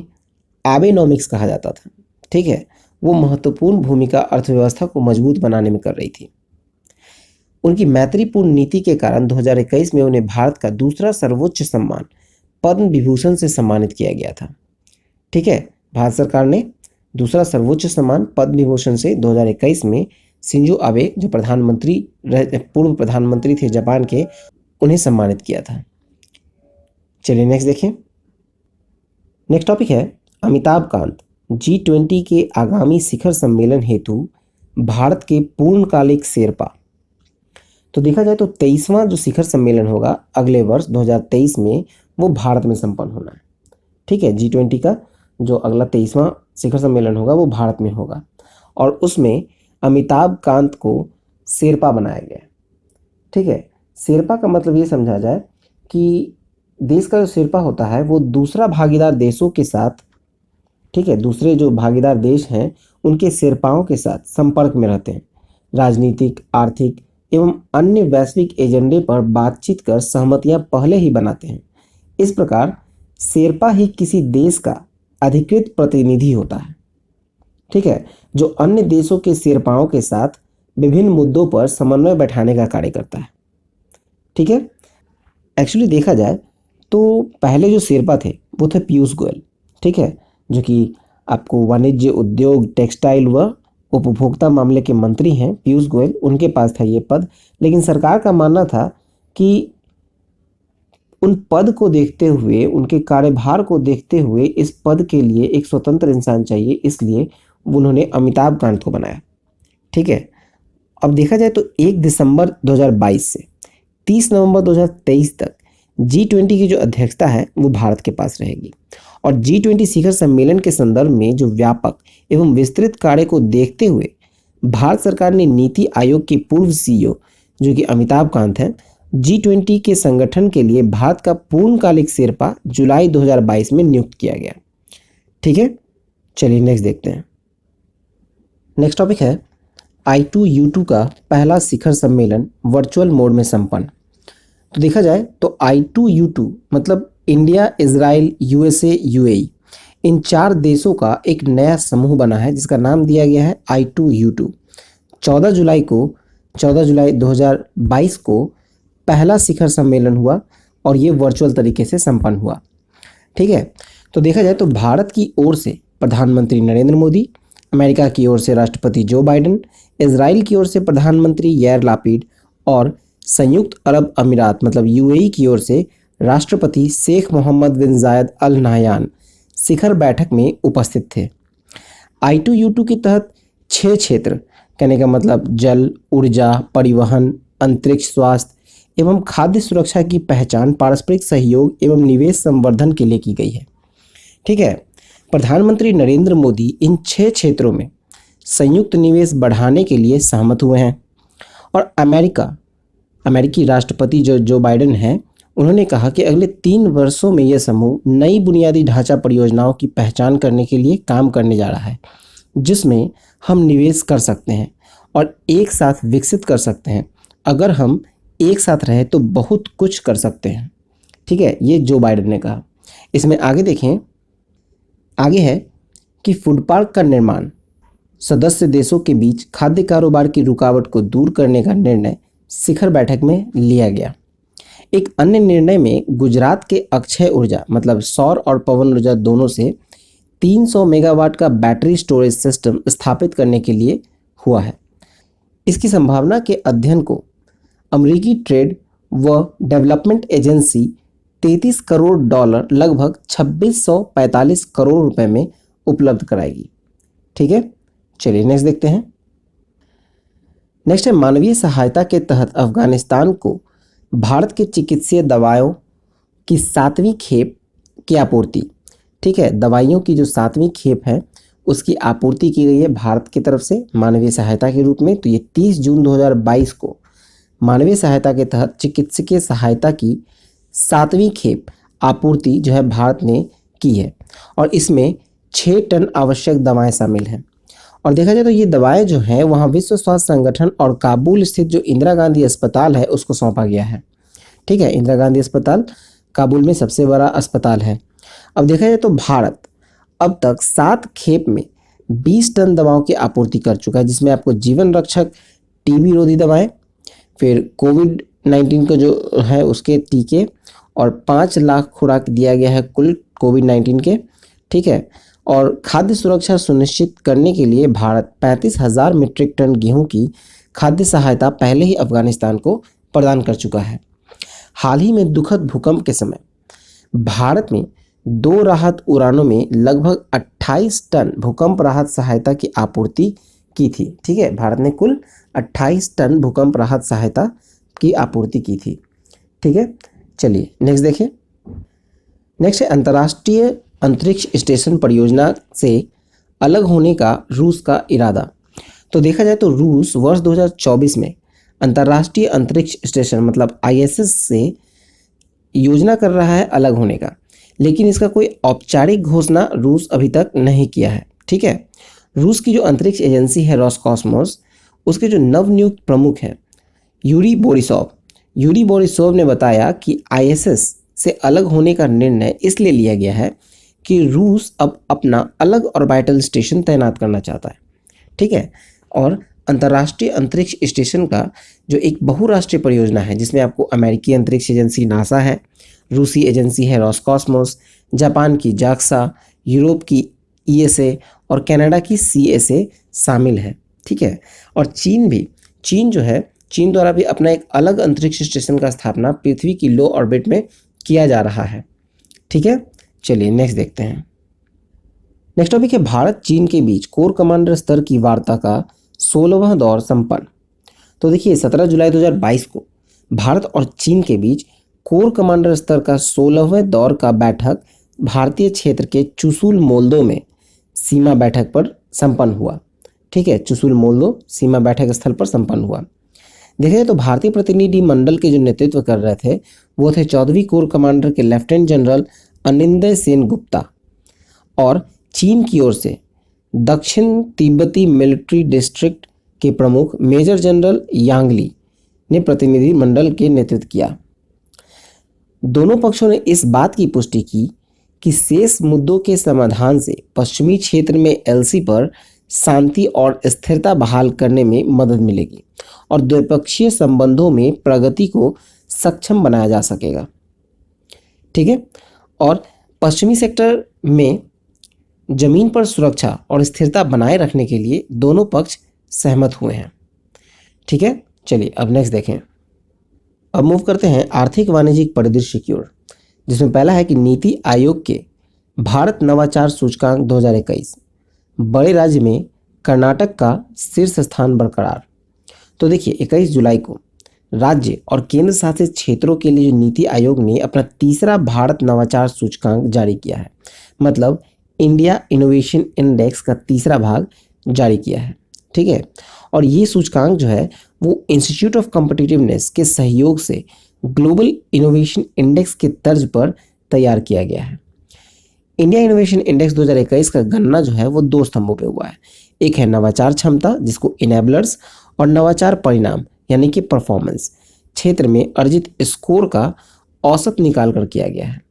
एबेनॉमिक्स कहा जाता था, ठीक है, वो महत्वपूर्ण भूमिका अर्थव्यवस्था को मजबूत बनाने में कर रही थी। उनकी मैत्रीपूर्ण नीति के कारण 2021 में उन्हें भारत का दूसरा सर्वोच्च सम्मान पद्म विभूषण से सम्मानित किया गया था, ठीक है। भारत सरकार ने दूसरा सर्वोच्च सम्मान पद्म विभूषण से 2021 में शिंजो आबे जो पूर्व प्रधानमंत्री थे जापान के, उन्हें सम्मानित किया था। चलिए नेक्स्ट देखें। नेक्स्ट टॉपिक है अमिताभ कांत G20 के आगामी शिखर सम्मेलन हेतु भारत के पूर्णकालिक शेरपा। तो देखा जाए तो 23वां जो शिखर सम्मेलन होगा अगले वर्ष 2023 में वो भारत में संपन्न होना है, ठीक है। G20 का जो अगला 23वां शिखर सम्मेलन होगा वो भारत में होगा और उसमें अमिताभ कांत को शेरपा बनाया गया है, ठीक है। शेरपा का मतलब ये समझा जाए कि देश का जो शेरपा होता है वो दूसरा भागीदार देशों के साथ, ठीक है, दूसरे जो भागीदार देश हैं उनके शेरपाओं के साथ संपर्क में रहते हैं, राजनीतिक, आर्थिक एवं अन्य वैश्विक एजेंडे पर बातचीत कर सहमतियां पहले ही बनाते हैं। इस प्रकार शेरपा ही किसी देश का अधिकृत प्रतिनिधि होता है, ठीक है, जो अन्य देशों के शेरपाओं के साथ विभिन्न मुद्दों पर समन्वय बैठाने का कार्य करता है, ठीक है। एक्चुअली देखा जाए तो पहले जो शेरपा थे वो थे पीयूष गोयल, ठीक है, जो कि आपको वाणिज्य, उद्योग, टेक्सटाइल व उपभोक्ता मामले के मंत्री हैं पीयूष गोयल, उनके पास था ये पद। लेकिन सरकार का मानना था कि उन पद को देखते हुए, उनके कार्यभार को देखते हुए इस पद के लिए एक स्वतंत्र इंसान चाहिए, इसलिए उन्होंने अमिताभ कांत को बनाया, ठीक है। अब देखा जाए तो 1 दिसंबर 2022 से 30 नवंबर 2023 तक G20 की जो अध्यक्षता है वो भारत के पास रहेगी और G20 शिखर सम्मेलन के संदर्भ में जो व्यापक एवं विस्तृत कार्य को देखते हुए भारत सरकार ने नीति आयोग के पूर्व सीईओ जो कि अमिताभ कांत हैं, G20 के संगठन के लिए भारत का पूर्णकालिक शेरपा जुलाई 2022 में नियुक्त किया गया। ठीक है, चलिए नेक्स्ट देखते हैं। नेक्स्ट टॉपिक है I2U2 का पहला शिखर सम्मेलन वर्चुअल मोड में संपन्न। तो देखा जाए तो I2U2 मतलब इंडिया, इजराइल, यूएसए, यूएई, इन 4 देशों का एक नया समूह बना है जिसका नाम दिया गया है I2U2। 14 जुलाई 2022 को पहला शिखर सम्मेलन हुआ और ये वर्चुअल तरीके से संपन्न हुआ। ठीक है, तो देखा जाए तो भारत की ओर से प्रधानमंत्री नरेंद्र मोदी, अमेरिका की ओर से राष्ट्रपति जो बाइडेन, इजराइल की ओर से प्रधानमंत्री यार लापिड और संयुक्त अरब अमीरात मतलब यूएई की ओर से राष्ट्रपति शेख मोहम्मद बिन जायद अल नाहयान शिखर बैठक में उपस्थित थे। I2U2 के तहत 6 क्षेत्र, कहने का मतलब जल, ऊर्जा, परिवहन, अंतरिक्ष, स्वास्थ्य एवं खाद्य सुरक्षा की पहचान पारस्परिक सहयोग एवं निवेश संवर्धन के लिए की गई है। ठीक है, प्रधानमंत्री नरेंद्र मोदी इन 6 क्षेत्रों में संयुक्त निवेश बढ़ाने के लिए सहमत हुए हैं और अमेरिकी राष्ट्रपति जो बाइडेन हैं, उन्होंने कहा कि अगले 3 वर्षों में यह समूह नई बुनियादी ढांचा परियोजनाओं की पहचान करने के लिए काम करने जा रहा है जिसमें हम निवेश कर सकते हैं और एक साथ विकसित कर सकते हैं। अगर हम एक साथ रहें तो बहुत कुछ कर सकते हैं। ठीक है, ये जो बाइडेन ने कहा। इसमें आगे देखें, आगे है कि फूड पार्क का निर्माण, सदस्य देशों के बीच खाद्य कारोबार की रुकावट को दूर करने का निर्णय शिखर बैठक में लिया गया। एक अन्य निर्णय में गुजरात के अक्षय ऊर्जा मतलब सौर और पवन ऊर्जा दोनों से 300 मेगावाट का बैटरी स्टोरेज सिस्टम स्थापित करने के लिए हुआ है। इसकी संभावना के अध्ययन को अमेरिकी ट्रेड व डेवलपमेंट एजेंसी $33 करोड़ लगभग 2645 करोड़ रुपए में उपलब्ध कराएगी। ठीक है, चलिए नेक्स्ट देखते हैं। नेक्स्ट है मानवीय सहायता के तहत अफगानिस्तान को भारत के चिकित्सीय दवाओं की 7वीं खेप की आपूर्ति। ठीक है, दवाइयों की जो 7वीं खेप है उसकी आपूर्ति की गई है भारत की तरफ से मानवीय सहायता के रूप में। तो ये 30 जून 2022 को मानवीय सहायता के तहत चिकित्सकीय सहायता की 7वीं खेप आपूर्ति जो है भारत ने की है और इसमें 6 टन आवश्यक दवाएं शामिल हैं। और देखा जाए तो ये दवाएं जो हैं वहाँ विश्व स्वास्थ्य संगठन और काबुल स्थित जो इंदिरा गांधी अस्पताल है उसको सौंपा गया है। ठीक है, इंदिरा गांधी अस्पताल काबुल में सबसे बड़ा अस्पताल है। अब देखा जाए तो भारत अब तक 7 खेप में 20 टन दवाओं की आपूर्ति कर चुका है जिसमें आपको जीवन रक्षक, टीबी रोधी दवाएं, फिर कोविड-19 का जो है उसके टीके और 5 लाख खुराक दिया गया है कुल कोविड-19 के। ठीक है, और खाद्य सुरक्षा सुनिश्चित करने के लिए भारत 35,000 मीट्रिक टन गेहूं की खाद्य सहायता पहले ही अफगानिस्तान को प्रदान कर चुका है। हाल ही में दुखद भूकंप के समय भारत में 2 राहत उड़ानों में लगभग 28 टन भूकंप राहत सहायता की आपूर्ति की थी। ठीक है, भारत ने कुल 28 टन भूकंप राहत सहायता की आपूर्ति की थी। ठीक है, चलिए नेक्स्ट देखें। नेक्स्ट है अंतर्राष्ट्रीय अंतरिक्ष स्टेशन परियोजना से अलग होने का रूस का इरादा। तो देखा जाए तो रूस वर्ष 2024 में अंतर्राष्ट्रीय अंतरिक्ष स्टेशन मतलब ISS से योजना कर रहा है अलग होने का, लेकिन इसका कोई औपचारिक घोषणा रूस अभी तक नहीं किया है। ठीक है, रूस की जो अंतरिक्ष एजेंसी है रोसकॉस्मोस, उसके जो नवनियुक्त प्रमुख हैं यूरी बोरिसोव ने बताया कि ISS से अलग होने का निर्णय इसलिए लिया गया है कि रूस अब अपना अलग ऑर्बिटल स्टेशन तैनात करना चाहता है। ठीक है, और अंतर्राष्ट्रीय अंतरिक्ष स्टेशन का जो एक बहुराष्ट्रीय परियोजना है जिसमें आपको अमेरिकी अंतरिक्ष एजेंसी नासा है, रूसी एजेंसी है रोसकॉस्मोस, जापान की जाक्सा, यूरोप की ESA और कनाडा की CSA शामिल है। ठीक है, और चीन द्वारा भी अपना एक अलग अंतरिक्ष स्टेशन का स्थापना पृथ्वी की लो ऑर्बिट में किया जा रहा है। ठीक है, चलिए नेक्स्ट देखते हैं। नेक्स्ट टॉपिक है भारत चीन के बीच कोर कमांडर स्तर की वार्ता का 16वां दौर संपन्न। तो देखिए 17 जुलाई 2022 को भारत और चीन के बीच कोर कमांडर स्तर का 16वें दौर का बैठक भारतीय क्षेत्र के चुशुल मोल्दो में सीमा बैठक पर संपन्न हुआ। ठीक है, चुशुल मोल्दो सीमा बैठक स्थल पर संपन्न हुआ। देखा जाए तो भारतीय प्रतिनिधि मंडल के जो नेतृत्व कर रहे थे वो थे 14वीं कोर कमांडर के लेफ्टिनेंट जनरल अनिंदय सेन गुप्ता, और चीन की ओर से दक्षिण तिब्बती मिलिट्री डिस्ट्रिक्ट के प्रमुख मेजर जनरल यांगली ने प्रतिनिधि मंडल के नेतृत्व किया। दोनों पक्षों ने इस बात की पुष्टि की कि शेष मुद्दों के समाधान से पश्चिमी क्षेत्र में एलसी पर शांति और स्थिरता बहाल करने में मदद मिलेगी और द्विपक्षीय संबंधों में प्रगति को सक्षम बनाया जा सकेगा। ठीक है, और पश्चिमी सेक्टर में जमीन पर सुरक्षा और स्थिरता बनाए रखने के लिए दोनों पक्ष सहमत हुए हैं। ठीक है, चलिए अब नेक्स्ट देखें। अब मूव करते हैं आर्थिक वाणिज्यिक परिदृश्य की ओर, जिसमें पहला है कि नीति आयोग के भारत नवाचार सूचकांक 2021, बड़े राज्य में कर्नाटक का शीर्ष स्थान बरकरार। तो देखिए 21 जुलाई को राज्य और केंद्र शासित क्षेत्रों के लिए नीति आयोग ने अपना तीसरा भारत नवाचार सूचकांक जारी किया है, मतलब इंडिया इनोवेशन इंडेक्स का तीसरा भाग जारी किया है। ठीक है, और ये सूचकांक जो है वो इंस्टीट्यूट ऑफ कॉम्पिटिटिवनेस के सहयोग से ग्लोबल इनोवेशन इंडेक्स के तर्ज पर तैयार किया गया है। इंडिया इनोवेशन इंडेक्स 2021 का गणना जो है वो दो स्तंभों पे हुआ है। एक है नवाचार क्षमता जिसको इनेबलर्स, और नवाचार परिणाम यानी कि परफॉर्मेंस, क्षेत्र में अर्जित स्कोर का औसत निकाल कर किया गया है।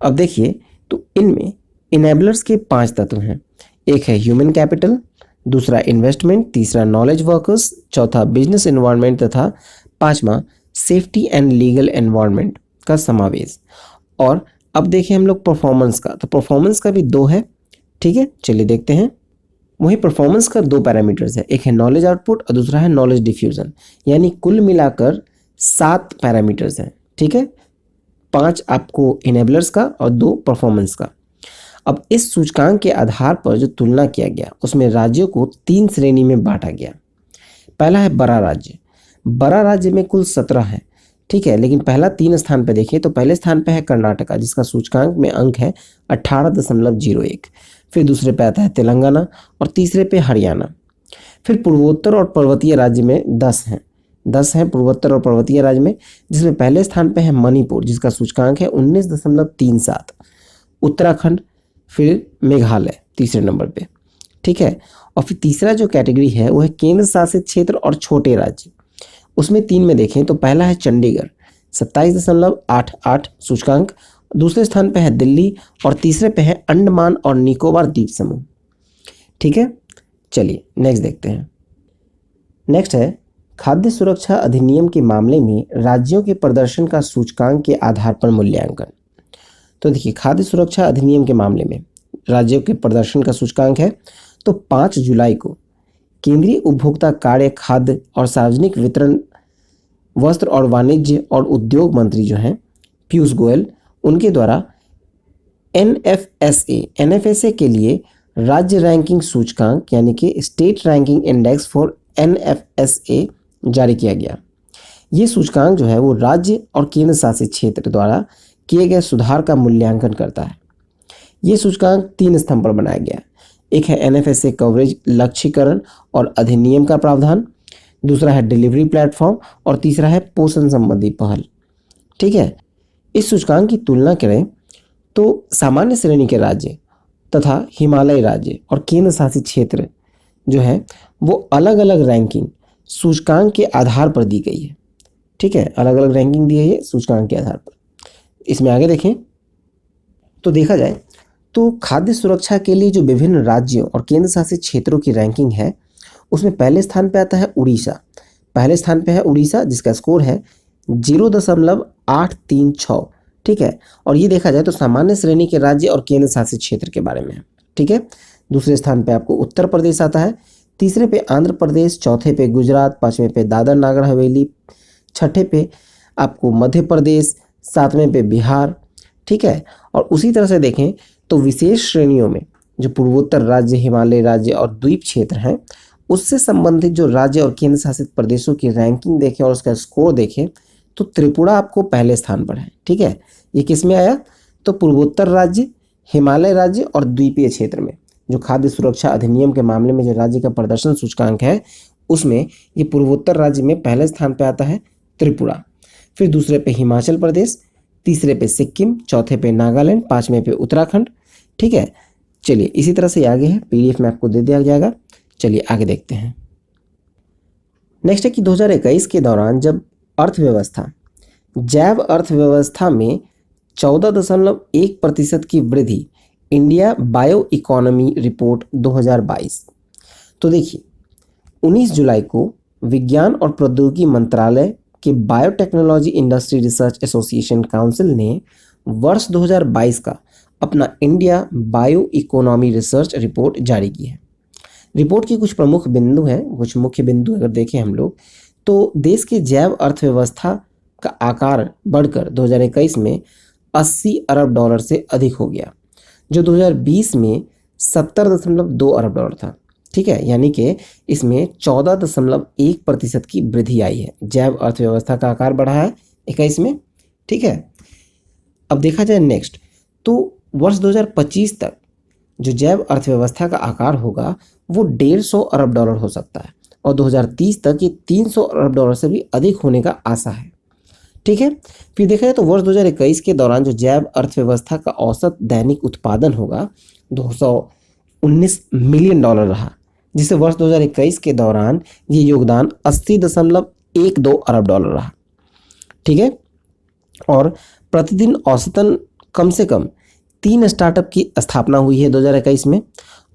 अब देखिए तो इनमें इनेबलर्स के 5 तत्व हैं। एक है ह्यूमन कैपिटल, दूसरा इन्वेस्टमेंट, तीसरा नॉलेज वर्कर्स, चौथा बिजनेस एनवायरनमेंट तथा पांचवा सेफ्टी एंड लीगल एनवायरनमेंट का समावेश। और अब देखें हम लोग परफॉर्मेंस का, तो परफॉर्मेंस का भी 2 है। ठीक है, चलिए देखते हैं। वही परफॉर्मेंस का 2 पैरामीटर्स है, एक है नॉलेज आउटपुट और दूसरा है नॉलेज डिफ्यूजन, यानी कुल मिलाकर 7 पैरामीटर्स हैं। ठीक है, 5 आपको इनेबलर्स का और 2 परफॉर्मेंस का। अब इस सूचकांक के आधार पर जो तुलना किया गया उसमें राज्यों को 3 श्रेणी में बांटा गया। पहला है बड़ा राज्य। बड़ा राज्य में कुल 17 है। ठीक है, लेकिन पहला 3 स्थान पर देखिए तो पहले स्थान पर है कर्नाटका जिसका सूचकांक में अंक है 18.01। फिर दूसरे पे आता है तेलंगाना और तीसरे पे हरियाणा। फिर पूर्वोत्तर और पर्वतीय राज्य में 10 हैं पूर्वोत्तर और पर्वतीय राज्य में, जिसमें पहले स्थान पे है मणिपुर जिसका सूचकांक है 19.37। उत्तराखंड, फिर मेघालय तीसरे नंबर पे। ठीक है, और फिर तीसरा जो कैटेगरी है वो है केंद्र शासित क्षेत्र और छोटे राज्य। उसमें 3 में देखें तो पहला है चंडीगढ़ 27.88 सूचकांक, दूसरे स्थान पे है दिल्ली और तीसरे पे है अंडमान और निकोबार द्वीप समूह। ठीक है, चलिए नेक्स्ट देखते हैं। नेक्स्ट है खाद्य सुरक्षा अधिनियम के मामले में राज्यों के प्रदर्शन का सूचकांक के आधार पर मूल्यांकन। तो देखिए खाद्य सुरक्षा अधिनियम के मामले में राज्यों के प्रदर्शन का सूचकांक है तो 5 जुलाई को केंद्रीय उपभोक्ता कार्य, खाद्य और सार्वजनिक वितरण, वस्त्र और वाणिज्य और उद्योग मंत्री जो हैं पीयूष गोयल, उनके द्वारा एनएफएसए के लिए राज्य रैंकिंग सूचकांक यानी कि state ranking index for NFSA जारी किया गया। ये सूचकांक जो है वो राज्य और केंद्र शासित क्षेत्र द्वारा किए गए सुधार का मूल्यांकन करता है। ये सूचकांक 3 स्तंभ पर बनाया गया। एक है एनएफएसए कवरेज लक्ष्यीकरण और अधिनियम का प्रावधान, दूसरा है डिलीवरी प्लेटफॉर्म और तीसरा है पोषण संबंधी पहल। ठीक है, इस सूचकांक की तुलना करें तो सामान्य श्रेणी के राज्य तथा हिमालय राज्य और केंद्र शासित क्षेत्र जो है वो अलग अलग रैंकिंग सूचकांक के आधार पर दी गई है। ठीक है, अलग अलग रैंकिंग दी गई है सूचकांक के आधार पर। इसमें आगे देखें तो देखा जाए तो खाद्य सुरक्षा के लिए जो विभिन्न राज्यों और केंद्र शासित क्षेत्रों की रैंकिंग है उसमें पहले स्थान पे आता है उड़ीसा। पहले स्थान पे है उड़ीसा जिसका स्कोर है 0.836। ठीक है, और ये देखा जाए तो सामान्य श्रेणी के राज्य और केंद्र शासित क्षेत्र के बारे में है। ठीक है, दूसरे स्थान पे आपको उत्तर प्रदेश आता है, तीसरे पे आंध्र प्रदेश, चौथे पे गुजरात, पांचवें पे दादर नागर हवेली, छठे पे आपको मध्य प्रदेश, सातवें पे बिहार। ठीक है, और उसी तरह से देखें तो विशेष श्रेणियों में जो पूर्वोत्तर राज्य, हिमालय राज्य और द्वीप क्षेत्र हैं उससे संबंधित जो राज्य और केंद्र शासित प्रदेशों की रैंकिंग देखें और उसका स्कोर देखें तो त्रिपुरा आपको पहले स्थान पर है। ठीक है, ये किस में आया तो पूर्वोत्तर राज्य, हिमालय राज्य और द्वीपीय क्षेत्र में जो खाद्य सुरक्षा अधिनियम के मामले में जो राज्य का प्रदर्शन सूचकांक है उसमें ये पूर्वोत्तर राज्य में पहले स्थान पे आता है त्रिपुरा, फिर दूसरे पे हिमाचल प्रदेश, तीसरे पे सिक्किम, चौथे पे नागालैंड, पांचवें पे उत्तराखंड। ठीक है, चलिए इसी तरह से आगे है, पीडीएफ में आपको दे दिया जाएगा। चलिए आगे देखते हैं। नेक्स्ट है कि 2021 के दौरान जब अर्थव्यवस्था जैव अर्थव्यवस्था में 14.1% की वृद्धि, इंडिया बायो इकोनॉमी रिपोर्ट 2022। तो देखिए 19 जुलाई को विज्ञान और प्रौद्योगिकी मंत्रालय के biotechnology industry research association council ने वर्ष 2022 का अपना India bio economy research report जारी की है। रिपोर्ट की कुछ प्रमुख बिंदु हैं, कुछ मुख्य बिंदु अगर देखें हम लोग तो देश की जैव अर्थव्यवस्था का आकार बढ़कर 2021 में 80 अरब डॉलर से अधिक हो गया, जो 2020 में 70.2 अरब डॉलर था। ठीक है, यानी कि इसमें 14.1% की वृद्धि आई है। जैव अर्थव्यवस्था का आकार बढ़ा है 21 में। ठीक है, अब देखा जाए नेक्स्ट, तो वर्ष 2025 तक जो जैव अर्थव्यवस्था का आकार होगा वो 150 अरब डॉलर हो सकता है और 2030 तक ये 300 अरब डॉलर से भी अधिक होने का आशा है। ठीक है, फिर देखा जाए तो वर्ष 2021 के दौरान जो जैव अर्थव्यवस्था का औसत दैनिक उत्पादन होगा 219 मिलियन डॉलर रहा, जिससे वर्ष 2021 के दौरान ये योगदान 80.12 अरब डॉलर रहा। ठीक है, और प्रतिदिन औसतन कम से कम 3 स्टार्टअप की स्थापना हुई है 2021 में,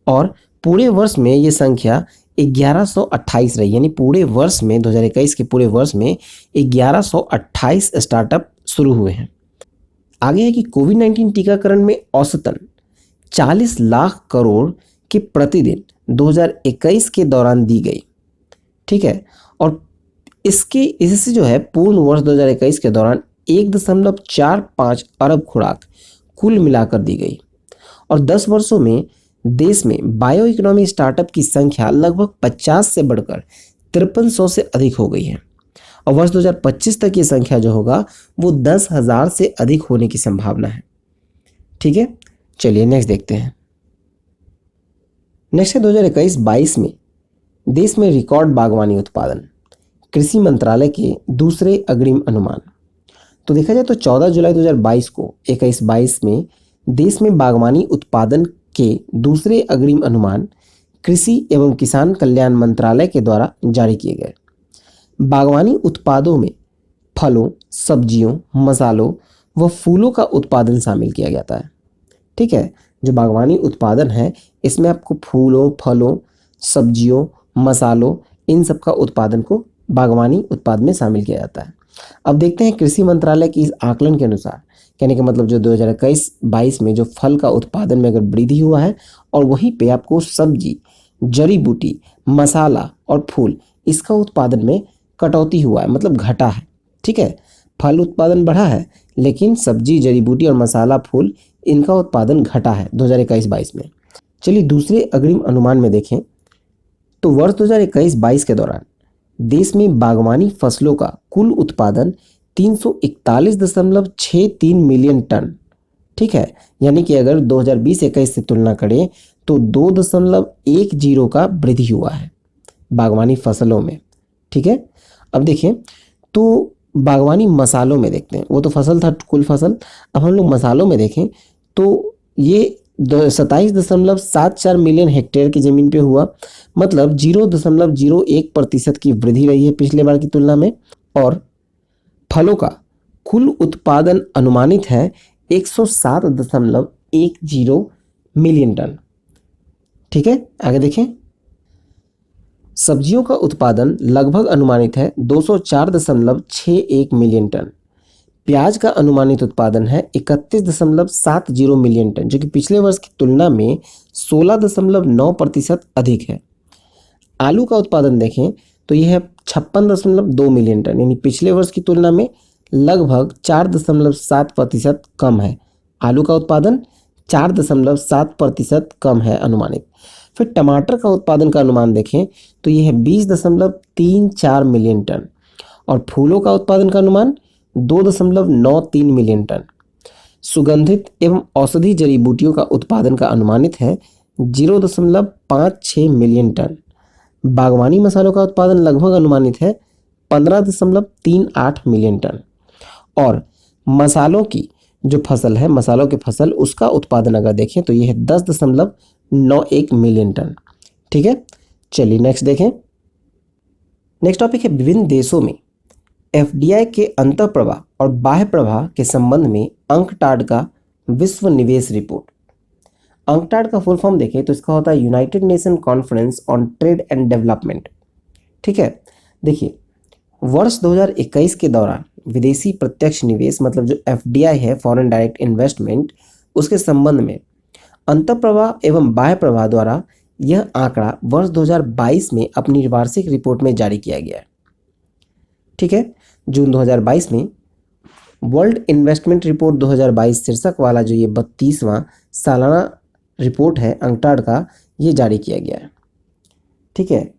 और पूरे वर्ष में ये संख्या 1128 रही, यानी पूरे वर्ष में 2021 के पूरे वर्ष में 1128 स्टार्टअप शुरू हुए हैं। आगे है कि कोविड-19 टीकाकरण में औसतन 40 लाख करोड़ की प्रतिदिन 2021 के दौरान दी गई। ठीक है, और इससे जो है पूर्ण वर्ष 2021 के दौरान 1.45 अरब खुराक कुल मिलाकर दी गई, और 10 वर्षों में देश में बायो इकोनॉमी स्टार्टअप की संख्या लगभग 50 से बढ़कर 5300 से अधिक हो गई है, और वर्ष 2025 तक ये संख्या जो होगा वो 10,000 से अधिक होने की संभावना है। ठीक है, चलिए नेक्स्ट देखते हैं। नेक्स्ट है 2021-22 में देश में रिकॉर्ड बागवानी उत्पादन, कृषि मंत्रालय के दूसरे अग्रिम अनुमान। तो देखा जाए तो 14 जुलाई 2022 को 21-22 में देश में बागवानी उत्पादन के दूसरे अग्रिम अनुमान कृषि एवं किसान कल्याण मंत्रालय के द्वारा जारी किए गए। बागवानी उत्पादों में फलों, सब्जियों, मसालों व फूलों का उत्पादन शामिल किया जाता है। ठीक है, जो बागवानी उत्पादन है इसमें आपको फूलों, फलों, सब्जियों, मसालों इन सब का उत्पादन को बागवानी उत्पाद में शामिल किया जाता है। अब देखते हैं कृषि मंत्रालय की इस आकलन के अनुसार, कहने का मतलब जो 2021-22 में जो फल का उत्पादन में अगर वृद्धि हुआ है और वहीं पे आपको सब्जी, जड़ी बूटी, मसाला और फूल इसका उत्पादन में कटौती हुआ है, मतलब घटा है। ठीक है, फल उत्पादन बढ़ा है लेकिन सब्जी, जड़ी बूटी और मसाला, फूल इनका उत्पादन घटा है 2021-22 में। चलिए दूसरे अग्रिम अनुमान में देखें तो वर्ष 2021-22 के दौरान देश में बागवानी फसलों का कुल उत्पादन 341.63 मिलियन टन। ठीक है, यानी कि अगर 2020-21 से तुलना करें तो 2.10 का वृद्धि हुआ है बागवानी फसलों में। ठीक है, अब देखें तो बागवानी मसालों में देखते हैं, वो तो फसल था कुल फसल, अब हम लोग मसालों में देखें तो ये 27.74 मिलियन हेक्टेयर की ज़मीन पे हुआ, मतलब 0.01% की वृद्धि रही है पिछले बार की तुलना में। और फलों का कुल उत्पादन अनुमानित है 107.10 मिलियन टन। ठीक है, आगे देखें। सब्जियों का उत्पादन लगभग अनुमानित है 204.61 मिलियन टन। प्याज का अनुमानित उत्पादन है 31.70 मिलियन टन, जो कि पिछले वर्ष की तुलना में 16.9% अधिक है। आलू का उत्पादन देखें तो यह है 56.2 मिलियन टन, यानी पिछले वर्ष की तुलना में लगभग 4.7% कम है। आलू का उत्पादन 4.7% कम है अनुमानित। फिर टमाटर का उत्पादन का अनुमान देखें तो यह है 20.34 मिलियन टन, और फूलों का उत्पादन का अनुमान 2.93 मिलियन टन। सुगंधित एवं औषधि जड़ी बूटियों का उत्पादन का अनुमानित है 0.56 मिलियन टन। बागवानी मसालों का उत्पादन लगभग अनुमानित है 15.38 मिलियन टन। और मसालों की जो फसल है, मसालों की फसल, उसका उत्पादन अगर देखें तो यह है 10.91 मिलियन टन। ठीक है, चलिए नेक्स्ट देखें। नेक्स्ट टॉपिक है विभिन्न देशों में एफडीआई के अंतःप्रवाह और बाह्य प्रवाह के संबंध में अंकटाड का विश्व निवेश रिपोर्ट। अंकटाड का फुल फॉर्म देखें तो इसका होता है United nation conference on trade and development. ठीक है, देखिए वर्ष 2021 के दौरान विदेशी प्रत्यक्ष निवेश मतलब जो एफडीआई है, फॉरेन डायरेक्ट इन्वेस्टमेंट, उसके संबंध में अंतःप्रवाह एवं बाह्य प्रवाह द्वारा यह आंकड़ा वर्ष 2022 में अपनी वार्षिक रिपोर्ट में जारी किया गया है। ठीक है, जून 2022 में वर्ल्ड इन्वेस्टमेंट रिपोर्ट 2022 शीर्षक वाला जो ये 32वां सालाना रिपोर्ट है अंकटाड का, ये जारी किया गया है। ठीक है,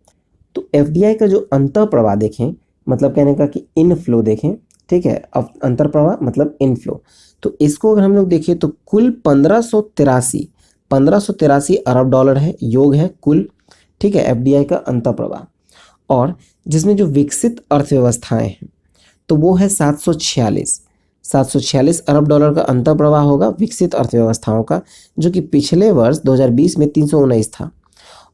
तो एफडीआई का जो अंतःप्रवाह देखें, मतलब कहने का कि इनफ्लो देखें। ठीक है, अब अंतर्प्रवाह मतलब इनफ्लो, तो इसको अगर हम लोग देखें तो कुल 1583 अरब डॉलर है, योग है कुल। ठीक है, एफडीआई का अंतःप्रवाह, और जिसमें जो विकसित अर्थव्यवस्थाएं हैं तो वो है 746 अरब डॉलर का अंतःप्रवाह होगा विकसित अर्थव्यवस्थाओं का, जो कि पिछले वर्ष 2020 में 319 था।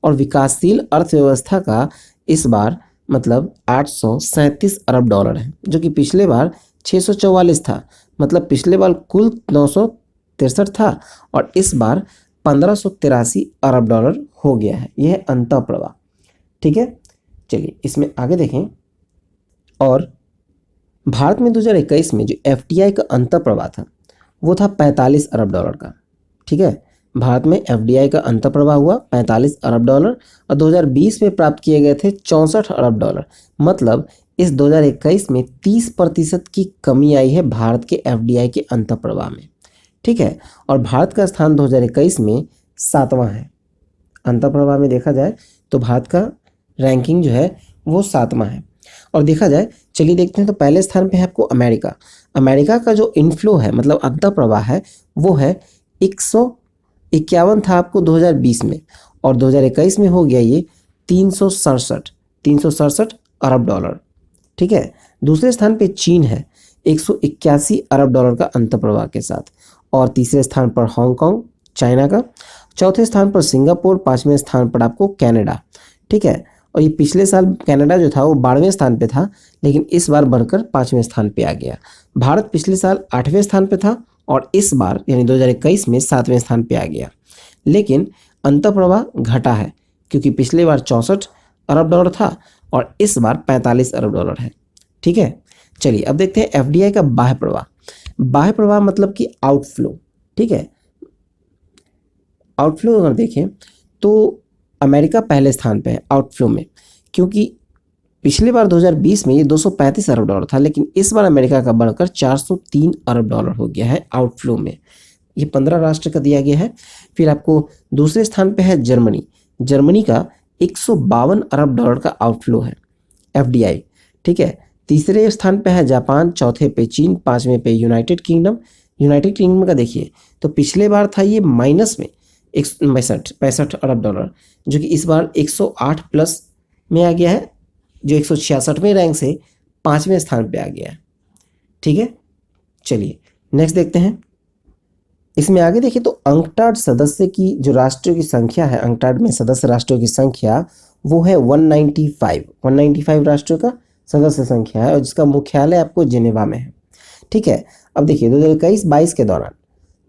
और विकासशील अर्थव्यवस्था का इस बार मतलब 837 अरब डॉलर है, जो कि पिछले बार 644 था। मतलब पिछले बार कुल 963 था और इस बार 1583 अरब डॉलर हो गया है। यह है अंतःप्रवाह। ठीक है, चलिए इसमें आगे देखें। और भारत में 2021 में जो एफडीआई का अंतःप्रवाह था वो था 45 अरब डॉलर का। ठीक है, भारत में एफडीआई का अंतःप्रवाह हुआ 45 अरब डॉलर और 2020 में प्राप्त किए गए थे 64 अरब डॉलर। मतलब इस 2021 में 30% की कमी आई है भारत के एफडीआई के अंतःप्रवाह में। ठीक है, और भारत का स्थान 2021 में 7वां है। अंतःप्रवाह में देखा जाए तो भारत का रैंकिंग जो है वो 7वां है। और देखा जाए, चलिए देखते हैं, तो पहले स्थान पे है आपको अमेरिका। अमेरिका का जो इनफ्लो है मतलब अंतःप्रवाह है वो है 151 था आपको 2020 में, और 2021 में हो गया ये 367 अरब डॉलर। ठीक है, दूसरे स्थान पे चीन है 181 अरब डॉलर का अंतःप्रवाह के साथ, और तीसरे स्थान पर हांगकांग चाइना का, चौथे स्थान पर सिंगापुर, पांचवें स्थान पर आपको कनाडा। ठीक है, और ये पिछले साल कनाडा जो था वो 12वें स्थान पे था, लेकिन इस बार बढ़कर 5वें स्थान पे आ गया। भारत पिछले साल 8वें स्थान पे था और इस बार यानी 2021 में 7वें स्थान पे आ गया। लेकिन अंतःप्रवाह घटा है क्योंकि पिछले बार 64 अरब डॉलर था और इस बार 45 अरब डॉलर है। ठीक है, चलिए अब देखते हैं एफडीआई का बाह्य प्रवाह। बाह्य प्रवाह मतलब कि आउटफ्लो। ठीक है, आउटफ्लो अगर देखें तो अमेरिका पहले स्थान पे है आउटफ्लो में, क्योंकि पिछले बार 2020 में ये 235 अरब डॉलर था, लेकिन इस बार अमेरिका का बढ़कर 403 अरब डॉलर हो गया है आउटफ्लो में। ये 15 राष्ट्र का दिया गया है। फिर आपको दूसरे स्थान पे है जर्मनी। जर्मनी का 152 अरब डॉलर का आउटफ्लो है एफडीआई। ठीक है, तीसरे स्थान पे है जापान, चौथे पे चीन, पांचवें पे यूनाइटेड किंगडम। यूनाइटेड किंगडम का देखिए तो पिछले बार था ये माइनस में 65 अरब डॉलर, जो कि इस बार 108 प्लस में आ गया है, जो 166वें रैंक से 5वें स्थान पे आ गया है। ठीक है, चलिए नेक्स्ट देखते हैं। इसमें आगे देखिए तो अंकटाड सदस्य की जो राष्ट्रों की संख्या है, अंकटाड में सदस्य राष्ट्रों की संख्या वो है 195 राष्ट्रों का सदस्य संख्या है, और जिसका मुख्यालय आपको जेनेवा में है। ठीक है, अब देखिए 2021-22 के दौरान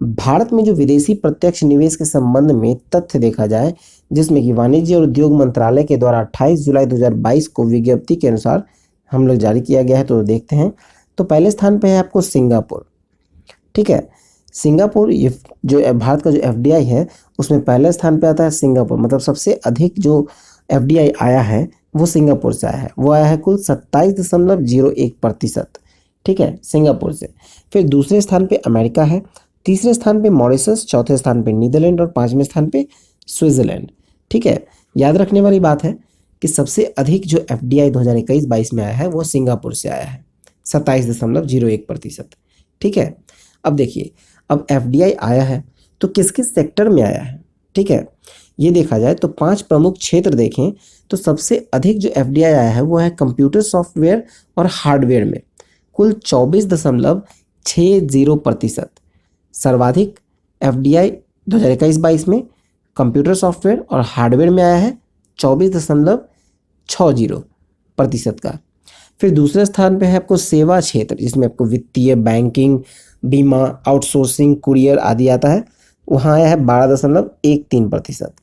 भारत में जो विदेशी प्रत्यक्ष निवेश के संबंध में तथ्य देखा जाए, जिसमें कि वाणिज्य और उद्योग मंत्रालय के द्वारा 28 जुलाई 2022 को विज्ञप्ति के अनुसार हम लोग जारी किया गया है, तो देखते हैं। तो पहले स्थान पे है आपको सिंगापुर। ठीक है, सिंगापुर ये जो भारत का जो एफडीआई है उसमें पहले स्थान पे आता है सिंगापुर। मतलब सबसे अधिक जो एफडीआई आया है वो सिंगापुर से आया है, वो आया है कुल 27.01%। ठीक है, सिंगापुर से। फिर दूसरे स्थान पे अमेरिका है, तीसरे स्थान पे मॉरिशस, चौथे स्थान पे नीदरलैंड और पांचवें स्थान पे स्विट्जरलैंड। ठीक है, याद रखने वाली बात है कि सबसे अधिक जो एफडीआई 2021-22 में आया है वो सिंगापुर से आया है 27.01%। ठीक है, अब देखिए अब एफडीआई आया है तो किस किस सेक्टर में आया है, ठीक है। ये देखा जाए तो 5 प्रमुख क्षेत्र देखें तो सबसे अधिक जो एफडीआई आया है वो है कंप्यूटर सॉफ्टवेयर और हार्डवेयर में, कुल 24.60%। सर्वाधिक एफडीआई 2021-22 में कंप्यूटर सॉफ्टवेयर और हार्डवेयर में आया है 24.60% का। फिर दूसरे स्थान पे है आपको सेवा क्षेत्र, जिसमें आपको वित्तीय, बैंकिंग, बीमा, आउटसोर्सिंग, कुरियर आदि आता है, वहाँ आया है 12.13%।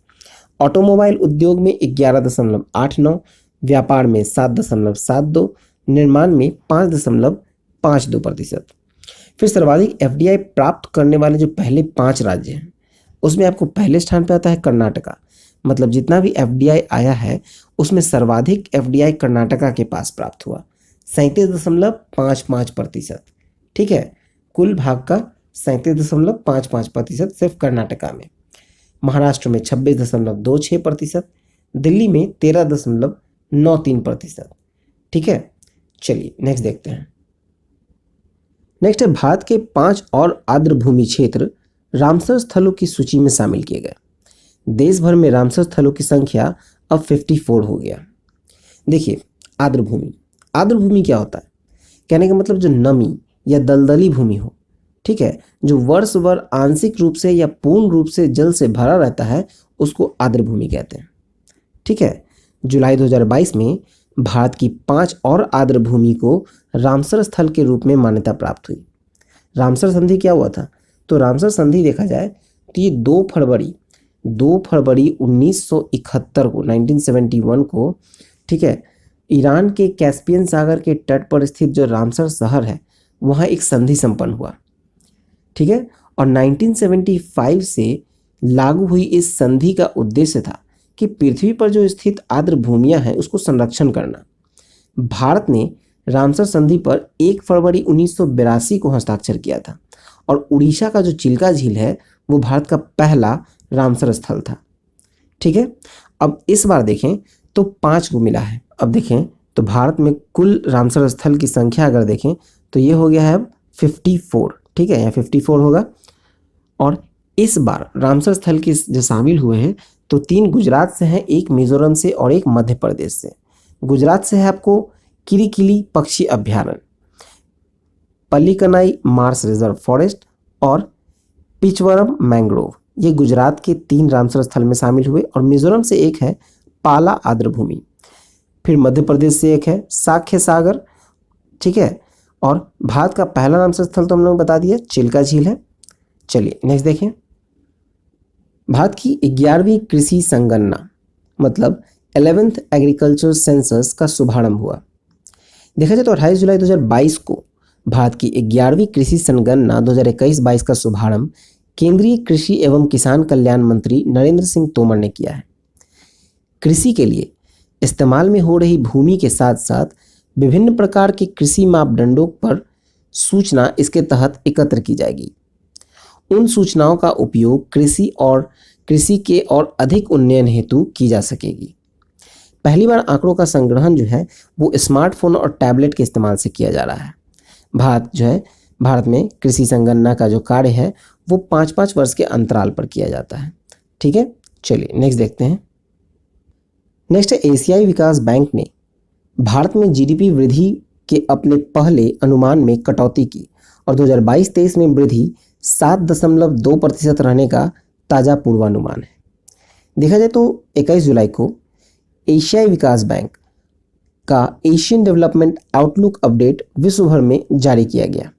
ऑटोमोबाइल उद्योग में 11.89, व्यापार में 7.72, निर्माण में 5.52%। फिर सर्वाधिक एफडीआई प्राप्त करने वाले जो पहले 5 राज्य हैं उसमें आपको पहले स्थान पर आता है कर्नाटका। मतलब जितना भी एफडीआई आया है उसमें सर्वाधिक एफडीआई कर्नाटका के पास प्राप्त हुआ, 37.55%, ठीक है। कुल भाग का 37.55% सिर्फ कर्नाटका में। महाराष्ट्र में 26.26%, दिल्ली में 13.93%, ठीक है। चलिए नेक्स्ट देखते हैं। नेक्स्ट है भारत के 5 और आर्द्रभूमि क्षेत्र रामसर स्थलों की सूची में शामिल किए गए। देश भर में रामसर स्थलों की संख्या अब 54 हो गया। देखिए आर्द्रभूमि, आर्द्रभूमि क्या होता है, कहने का मतलब जो नमी या दलदली भूमि हो, ठीक है, जो वर्ष भर आंशिक रूप से या पूर्ण रूप से जल से भरा रहता है उसको आर्द्रभूमि कहते हैं, ठीक है। जुलाई 2022 में भारत की 5 और आर्द्रभूमि को रामसर स्थल के रूप में मान्यता प्राप्त हुई। रामसर संधि क्या हुआ था, तो रामसर संधि देखा जाए तो ये 2 फरवरी 1971 को 1971 को, ठीक है, ईरान के कैस्पियन सागर के तट पर स्थित जो रामसर शहर है वहाँ एक संधि संपन्न हुआ, ठीक है। और 1975 से लागू हुई इस संधि का उद्देश्य था कि पृथ्वी पर जो स्थित आर्द्र भूमियां हैं उसको संरक्षण करना। भारत ने रामसर संधि पर 1 फरवरी 1982 को हस्ताक्षर किया था और उड़ीसा का जो चिल्का झील है वो भारत का पहला रामसर स्थल था, ठीक है। अब इस बार देखें तो 5 को मिला है। अब देखें तो भारत में कुल रामसर स्थल की संख्या अगर देखें तो ये हो गया है अब 54, ठीक है, यहाँ 54 होगा। और इस बार रामसर स्थल के जो शामिल हुए हैं तो 3 गुजरात से हैं, 1 मिजोरम से और 1 मध्य प्रदेश से। गुजरात से है आपको किरीकिली पक्षी अभ्यारण्य, पल्लीकनाई मार्स रिजर्व फॉरेस्ट और पिचवरम मैंग्रोव, ये गुजरात के 3 रामसर स्थल में शामिल हुए। और मिजोरम से एक है पाला आर्द्रभूमि, फिर मध्य प्रदेश से एक है साख्य सागर, ठीक है। और भारत का पहला रामसर स्थल तो हम लोग बता दिया चिल्का झील है। चलिए नेक्स्ट देखें। भारत की 11वीं कृषि संगणना मतलब 11th एग्रीकल्चर सेंसस का शुभारंभ हुआ। देखा जाए तो 28 जुलाई 2022 को भारत की 11वीं कृषि संगणना 2021-22 का शुभारंभ केंद्रीय कृषि एवं किसान कल्याण मंत्री नरेंद्र सिंह तोमर ने किया है। कृषि के लिए इस्तेमाल में हो रही भूमि के साथ साथ विभिन्न प्रकार के कृषि मापदंडों पर सूचना इसके तहत एकत्र की जाएगी। उन सूचनाओं का उपयोग कृषि के और अधिक उन्नयन हेतु की जा सकेगी। पहली बार आंकड़ों का संग्रहण जो है वो स्मार्टफोन और टैबलेट के इस्तेमाल से किया जा रहा है। भारत में कृषि संगणना का जो कार्य है वो 5-5 वर्ष के अंतराल पर किया जाता है, ठीक है। चलिए नेक्स्ट देखते हैं। नेक्स्ट है एशियाई विकास बैंक ने भारत में जीडीपी वृद्धि के अपने पहले अनुमान में कटौती की और 2022-23 में वृद्धि 7.2% रहने का ताज़ा पूर्वानुमान है। देखा जाए तो 21 जुलाई को एशियाई विकास बैंक का एशियन डेवलपमेंट आउटलुक अपडेट विश्व भर में जारी किया गया।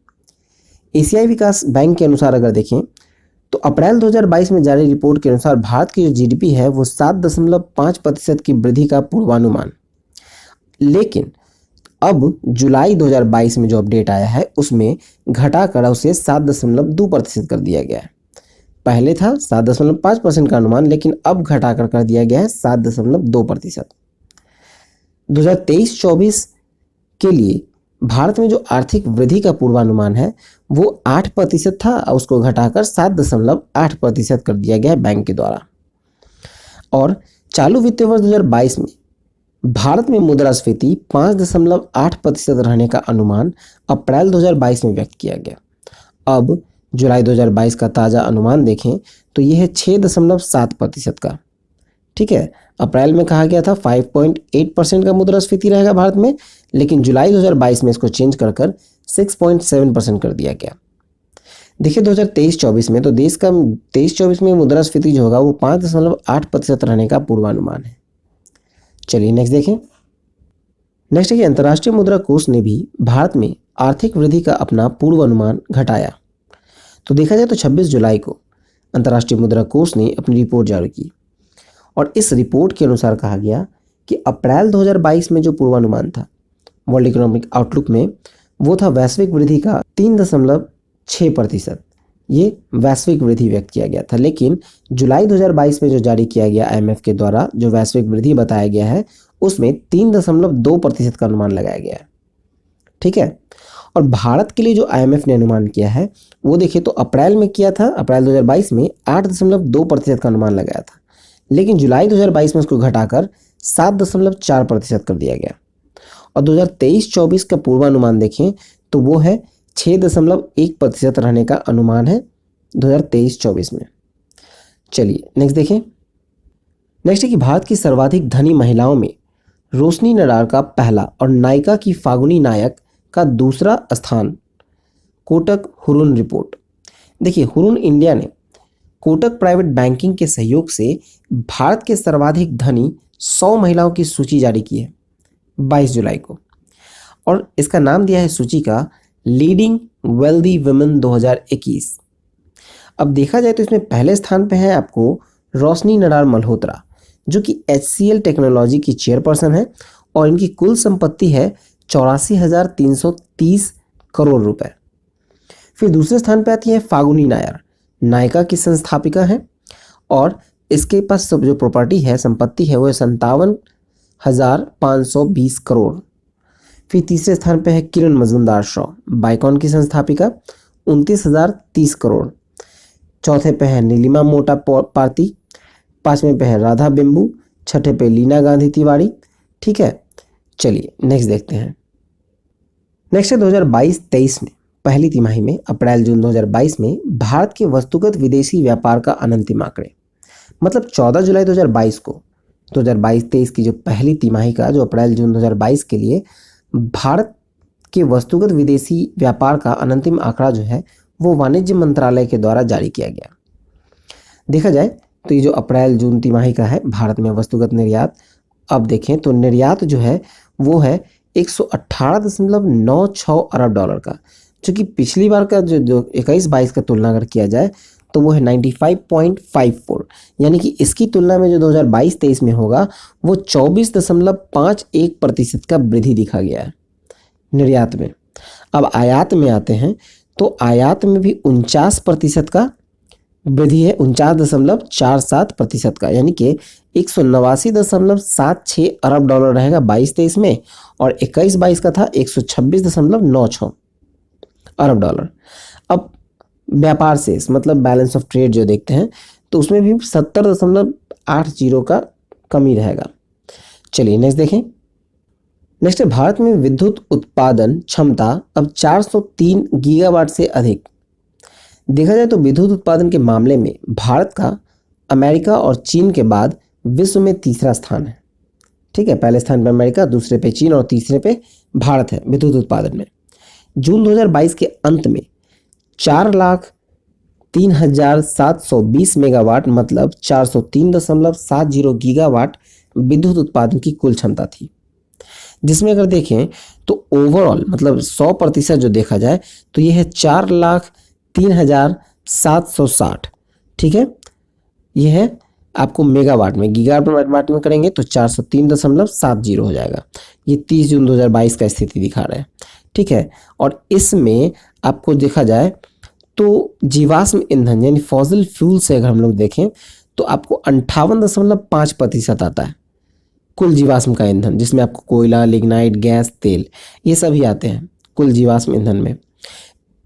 एशियाई विकास बैंक के अनुसार अगर देखें तो अप्रैल 2022 में जारी रिपोर्ट के अनुसार भारत की जो जीडीपी है वो 7.5% की वृद्धि का पूर्वानुमान, लेकिन अब जुलाई 2022 में जो अपडेट आया है उसमें घटाकर उसे 7.2% कर दिया गया है। पहले था 7.5% का अनुमान, लेकिन अब घटाकर कर दिया गया है 7.2%। 2023-24 के लिए भारत में जो आर्थिक वृद्धि का पूर्वानुमान है वो 8% था, उसको घटाकर 7.8% कर दिया गया है बैंक के द्वारा। और चालू वित्तीय वर्ष 2022 में भारत में मुद्रास्फीति 5.8% रहने का अनुमान अप्रैल 2022 में व्यक्त किया गया। अब जुलाई 2022 का ताज़ा अनुमान देखें तो ये है 6.7% का। ठीक है, अप्रैल में कहा गया था 5.8% का मुद्रास्फीति रहेगा भारत में, लेकिन जुलाई 2022 में इसको चेंज कर 6.7% कर दिया गया। देखिए 2023-24 में तो देश का 23-24 में मुद्रास्फीति जो होगा वो 5.8% रहने का पूर्वानुमान है। चलिए नेक्स्ट देखें। नेक्स्ट है कि अंतर्राष्ट्रीय मुद्रा कोष ने भी भारत में आर्थिक वृद्धि का अपना पूर्वानुमान घटाया। तो देखा जाए तो 26 जुलाई को अंतर्राष्ट्रीय मुद्रा कोष ने अपनी रिपोर्ट जारी की और इस रिपोर्ट के अनुसार कहा गया कि अप्रैल 2022 में जो पूर्वानुमान था वर्ल्ड इकोनॉमिक आउटलुक में, वो था वैश्विक वृद्धि का 3.6%। ये वैश्विक वृद्धि व्यक्त किया गया था, लेकिन जुलाई 2022 में जो जारी किया गया IMF के द्वारा जो वैश्विक वृद्धि बताया गया है उसमें 3.2% का अनुमान लगाया गया है। ठीक है, और भारत के लिए जो IMF ने अनुमान किया है वो देखिए तो अप्रैल में किया था, अप्रैल 2022 में 8.2% का अनुमान लगाया था, लेकिन जुलाई 2022 में उसको घटाकर 7.4% कर दिया गया। और 2023-24 का पूर्वानुमान देखें तो वो है 6.1% रहने का अनुमान है 2023-24 में। चलिए नेक्स्ट देखें। नेक्स्ट है कि भारत की सर्वाधिक धनी महिलाओं में रोशनी नडार का पहला और नायिका की फागुनी नायक का दूसरा स्थान। Kotak Hurun report. देखिए हुरुन इंडिया ने कोटक प्राइवेट बैंकिंग के सहयोग से भारत के सर्वाधिक धनी 100 महिलाओं की सूची जारी की है 22 जुलाई को, और इसका नाम दिया है सूची का लीडिंग वेल्दी वुमेन 2021। अब देखा जाए तो इसमें पहले स्थान पे है आपको रोशनी नडार मल्होत्रा, जो कि HCL टेक्नोलॉजी की चेयरपर्सन है और इनकी कुल संपत्ति है 84,330 करोड़ रुपए। फिर दूसरे स्थान पे आती है फागुनी नायर, नायका की संस्थापिका है और इसके पास सब जो प्रॉपर्टी है, संपत्ति है, वो 57,520 करोड़। फिर तीसरे स्थान पे है किरण मजूमदार शॉ, बाइकॉन की संस्थापिका, 29,030 करोड़। चौथे पे है नीलिमा मोटा पार्ती, पांचवें पे है राधा बिम्बू, छठे पे लीना गांधी तिवारी। ठीक है, चलिए नेक्स्ट देखते हैं। नेक्स्ट है 2022-23 में पहली तिमाही में अप्रैल जून 2022 में भारत के वस्तुगत विदेशी व्यापार का अनंतिम आंकड़े, मतलब 14 जुलाई 2022 को 2022-23 की जो पहली तिमाही का जो अप्रैल जून 2022 के लिए भारत के वस्तुगत विदेशी व्यापार का अनंतिम आंकड़ा जो है वो वाणिज्य मंत्रालय के द्वारा जारी किया गया। देखा जाए तो ये जो अप्रैल जून तिमाही का है भारत में वस्तुगत निर्यात, अब देखें तो निर्यात जो है वो है 118.96 अरब डॉलर का, जो कि पिछली बार का जो 21-22 का तुलना अगर किया जाए तो वो है 95.54, यानी कि इसकी तुलना में जो 2022-23 में होगा वो 24.51% का वृद्धि दिखा गया है निर्यात में। अब आयात में आते हैं तो आयात में भी 49% का वृद्धि है, 49.47% का, यानी कि 189.76 अरब डॉलर रहेगा 22-23 में, और 21-22 का था 126.96 अरब डॉलर। अब व्यापार शेष मतलब बैलेंस ऑफ ट्रेड जो देखते हैं तो उसमें भी 70.80 का कमी रहेगा। चलिए नेक्स्ट देखें। नेक्स्ट है भारत में विद्युत उत्पादन क्षमता अब 403 गीगावाट से अधिक। देखा जाए तो विद्युत उत्पादन के मामले में भारत का अमेरिका और चीन के बाद विश्व में तीसरा स्थान है। ठीक है, पहले स्थान पर अमेरिका, दूसरे पे चीन और तीसरे पे भारत है विद्युत उत्पादन में। जून 2022 के अंत में 4,03,720 मेगावाट मतलब 403.70 गीगावाट विद्युत उत्पादन की कुल क्षमता थी, जिसमें अगर देखें तो ओवरऑल मतलब 100% जो देखा जाए तो ये है 4,03,760। ठीक है, ये है आपको मेगावाट में, गीगावाट में करेंगे तो 403.70 हो जाएगा। ये 30 जून 2022 का स्थिति दिखा रहा है। ठीक है, और इसमें आपको देखा जाए तो जीवाश्म ईंधन यानी फॉसिल फ्यूल से अगर हम लोग देखें तो आपको 58.5% आता है कुल जीवाश्म का ईंधन, जिसमें आपको कोयला, लिग्नाइट, गैस, तेल ये सभी आते हैं कुल जीवाश्म ईंधन में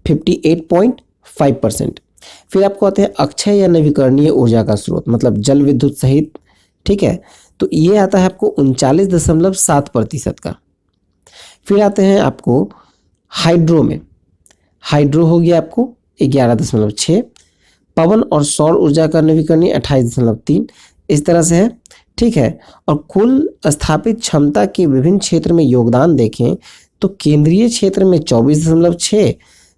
58.5%। फिर आपको आते हैं अक्षय या नवीकरणीय ऊर्जा का स्रोत मतलब जल विद्युत सहित। ठीक है, तो ये आता है आपको 39.7% का। फिर आते हैं आपको हाइड्रो में, हाइड्रो हो गया आपको 11.6, पवन और सौर ऊर्जा का नवीकरणीय 28.3, इस तरह से है। ठीक है, और कुल स्थापित क्षमता के विभिन्न क्षेत्र में योगदान देखें तो केंद्रीय क्षेत्र में 24.6,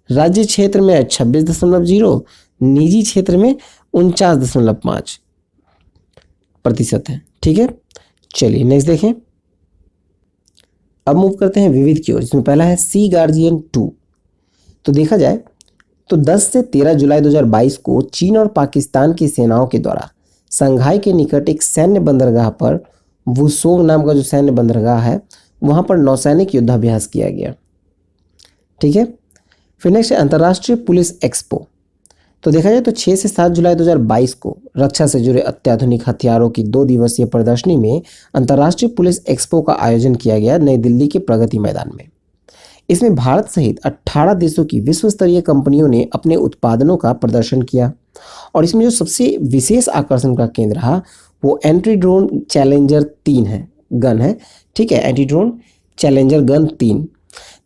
राज्य क्षेत्र में 26.0, निजी क्षेत्र में 49.5% है। ठीक है, चलिए नेक्स्ट देखें। अब मूव करते हैं विविध की ओर, जिसमें पहला है सी गार्जियन 2। तो देखा जाए तो 10 से 13 जुलाई 2022 को चीन और पाकिस्तान की सेनाओं के द्वारा संघाई के निकट एक सैन्य बंदरगाह पर, वुसोंग नाम का जो सैन्य बंदरगाह है, वहां पर नौसैनिक युद्धाभ्यास किया गया। ठीक है, फिर नेक्स्ट है अंतर्राष्ट्रीय पुलिस एक्सपो। तो देखा जाए तो 6 से 7 जुलाई 2022 को रक्षा से जुड़े अत्याधुनिक हथियारों की 2 दिवसीय प्रदर्शनी में अंतर्राष्ट्रीय पुलिस एक्सपो का आयोजन किया गया नई दिल्ली के प्रगति मैदान में। इसमें भारत सहित 18 देशों की विश्व स्तरीय कंपनियों ने अपने उत्पादनों का प्रदर्शन किया, और इसमें जो सबसे विशेष आकर्षण का केंद्र रहा वो एंटी ड्रोन चैलेंजर 3 है, गन है। ठीक है, एंटी ड्रोन चैलेंजर गन 3।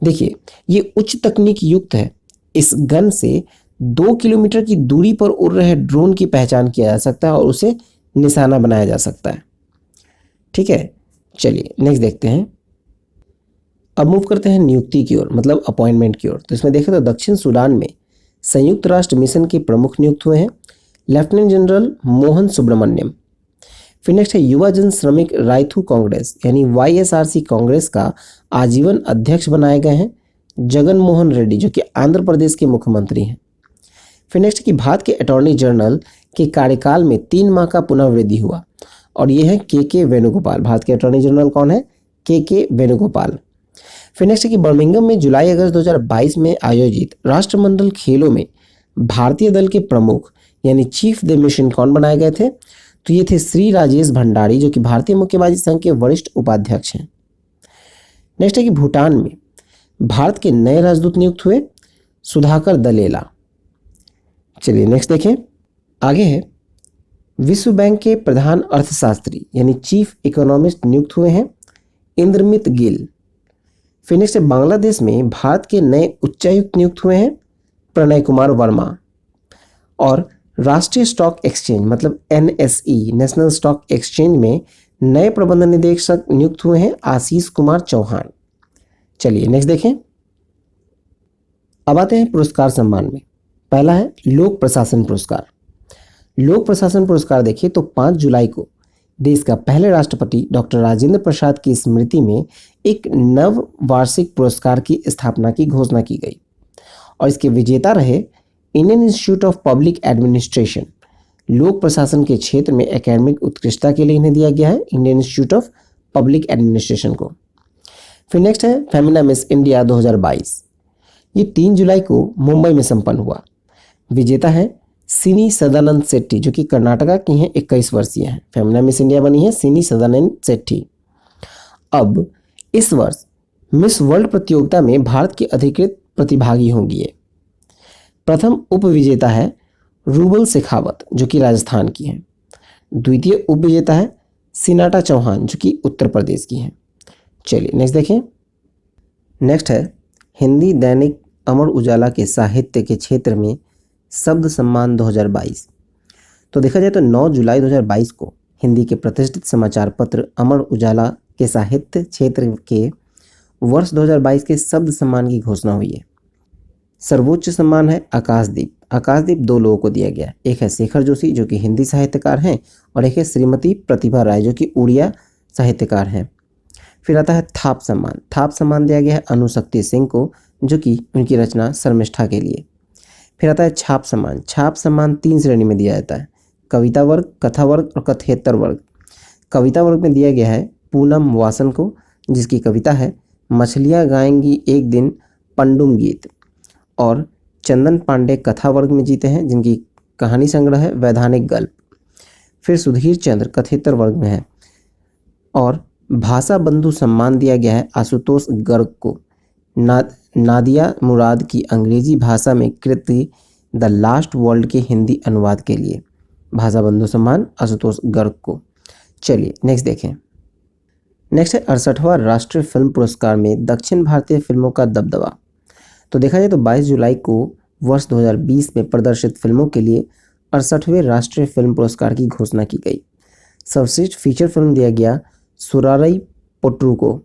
देखिए, ये उच्च तकनीक युक्त है। इस गन से 2 किलोमीटर की दूरी पर उड़ रहे ड्रोन की पहचान किया जा सकता है और उसे निशाना बनाया जा सकता है। ठीक है, चलिए नेक्स्ट देखते हैं। अब मूव करते हैं नियुक्ति की ओर, मतलब अपॉइंटमेंट की ओर। तो इसमें देखें तो दक्षिण सूडान में संयुक्त राष्ट्र मिशन के प्रमुख नियुक्त हुए हैं लेफ्टिनेंट जनरल मोहन सुब्रमण्यम। फिर नेक्स्ट है युवा जन श्रमिक रायथू कांग्रेस यानी YSRC कांग्रेस का आजीवन अध्यक्ष बनाए गए हैं जगन मोहन रेड्डी, जो कि आंध्र प्रदेश के मुख्यमंत्री हैं। फिर नेक्स्ट कि भारत के अटॉर्नी जनरल के कार्यकाल में 3 माह का पुनर्वृद्धि हुआ, और ये है के वेणुगोपाल। भारत के अटॉर्नी जनरल कौन है? के वेणुगोपाल। फिर नेक्स्ट कि बर्मिंघम में जुलाई अगस्त 2022 में आयोजित राष्ट्रमंडल खेलों में भारतीय दल के प्रमुख यानी चीफ द मिशन कौन बनाए गए थे? तो ये थे श्री राजेश भंडारी, जो कि भारतीय मुक्केबाजी संघ के वरिष्ठ उपाध्यक्ष हैं। नेक्स्ट है कि भूटान में भारत के नए राजदूत नियुक्त हुए सुधाकर दलेला। चलिए नेक्स्ट देखें। आगे है विश्व बैंक के प्रधान अर्थशास्त्री यानी चीफ इकोनॉमिस्ट नियुक्त हुए हैं इंद्रमित गिल। फिर नेक्स्ट है बांग्लादेश में भारत के नए उच्चायुक्त नियुक्त हुए हैं प्रणय कुमार वर्मा। और राष्ट्रीय स्टॉक एक्सचेंज मतलब NSE नेशनल स्टॉक एक्सचेंज में नए प्रबंध निदेशक नियुक्त हुए हैं आशीष कुमार चौहान। चलिए नेक्स्ट देखें। अब आते हैं पुरस्कार सम्मान में। पहला है लोक प्रशासन पुरस्कार। लोक प्रशासन पुरस्कार देखिए तो 5 जुलाई को देश का पहले राष्ट्रपति डॉक्टर राजेंद्र प्रसाद की स्मृति में एक नव वार्षिक पुरस्कार की स्थापना की घोषणा की गई, और इसके विजेता रहे Indian institute of public administration. लोक प्रशासन के क्षेत्र में एकेडमिक उत्कृष्टता के लिए इन्हें दिया गया है Indian institute of public administration को। फिर नेक्स्ट है फेमिना मिस इंडिया 2022। ये 3 जुलाई को मुंबई में संपन्न हुआ। विजेता है सिनी सदानंद शेट्टी, जो कि कर्नाटका की हैं, 21 वर्षीय हैं। फेमिना मिस इंडिया बनी है सिनी सदानंद शेट्टी। अब इस वर्ष मिस वर्ल्ड प्रतियोगिता में भारत की अधिकृत प्रतिभागी होंगी ये। प्रथम उप विजेता है रूबल शेखावत, जो कि राजस्थान की हैं। द्वितीय उप विजेता है सिनाटा चौहान, जो कि उत्तर प्रदेश की हैं। चलिए नेक्स्ट देखें। नेक्स्ट है हिंदी दैनिक अमर उजाला के साहित्य के क्षेत्र में शब्द सम्मान 2022। तो देखा जाए तो 9 जुलाई 2022 को हिंदी के प्रतिष्ठित समाचार पत्र अमर उजाला के साहित्य क्षेत्र के वर्ष 2022 के शब्द सम्मान की घोषणा हुई है। सर्वोच्च सम्मान है आकाशदीप। आकाशदीप 2 लोगों को दिया गया, एक है शेखर जोशी, जो कि हिंदी साहित्यकार हैं, और एक है श्रीमती प्रतिभा राय, जो कि उड़िया साहित्यकार हैं। फिर आता है थाप सम्मान। थाप सम्मान दिया गया है अनुशक्ति सिंह को, जो कि उनकी रचना शर्मिष्ठा के लिए। फिर आता है छाप सम्मान। छाप सम्मान 3 श्रेणी में दिया जाता है, कविता वर्ग, कथा वर्ग और कथेतर वर्ग। कविता वर्ग में दिया गया है पूनम वासन को, जिसकी कविता है मछलियाँ गाएंगी एक दिन पंडुम गीत। और चंदन पांडे कथा वर्ग में जीते हैं, जिनकी कहानी संग्रह है वैधानिक गल्प। फिर सुधीर चंद्र कथेतर वर्ग में है। और भाषा बंधु सम्मान दिया गया है आशुतोष गर्ग को नादिया मुराद की अंग्रेजी भाषा में कृति द लास्ट वर्ल्ड के हिंदी अनुवाद के लिए। भाषा बंधु सम्मान आशुतोष गर्ग को। चलिए नेक्स्ट देखें। नेक्स्ट है 68वां राष्ट्रीय फिल्म पुरस्कार में दक्षिण भारतीय फिल्मों का दबदबा। तो देखा जाए तो 22 जुलाई को वर्ष 2020 में प्रदर्शित फिल्मों के लिए 68वें राष्ट्रीय फिल्म पुरस्कार की घोषणा की गई। सर्वश्रेष्ठ फीचर फिल्म दिया गया सुराराई पोट्रू को,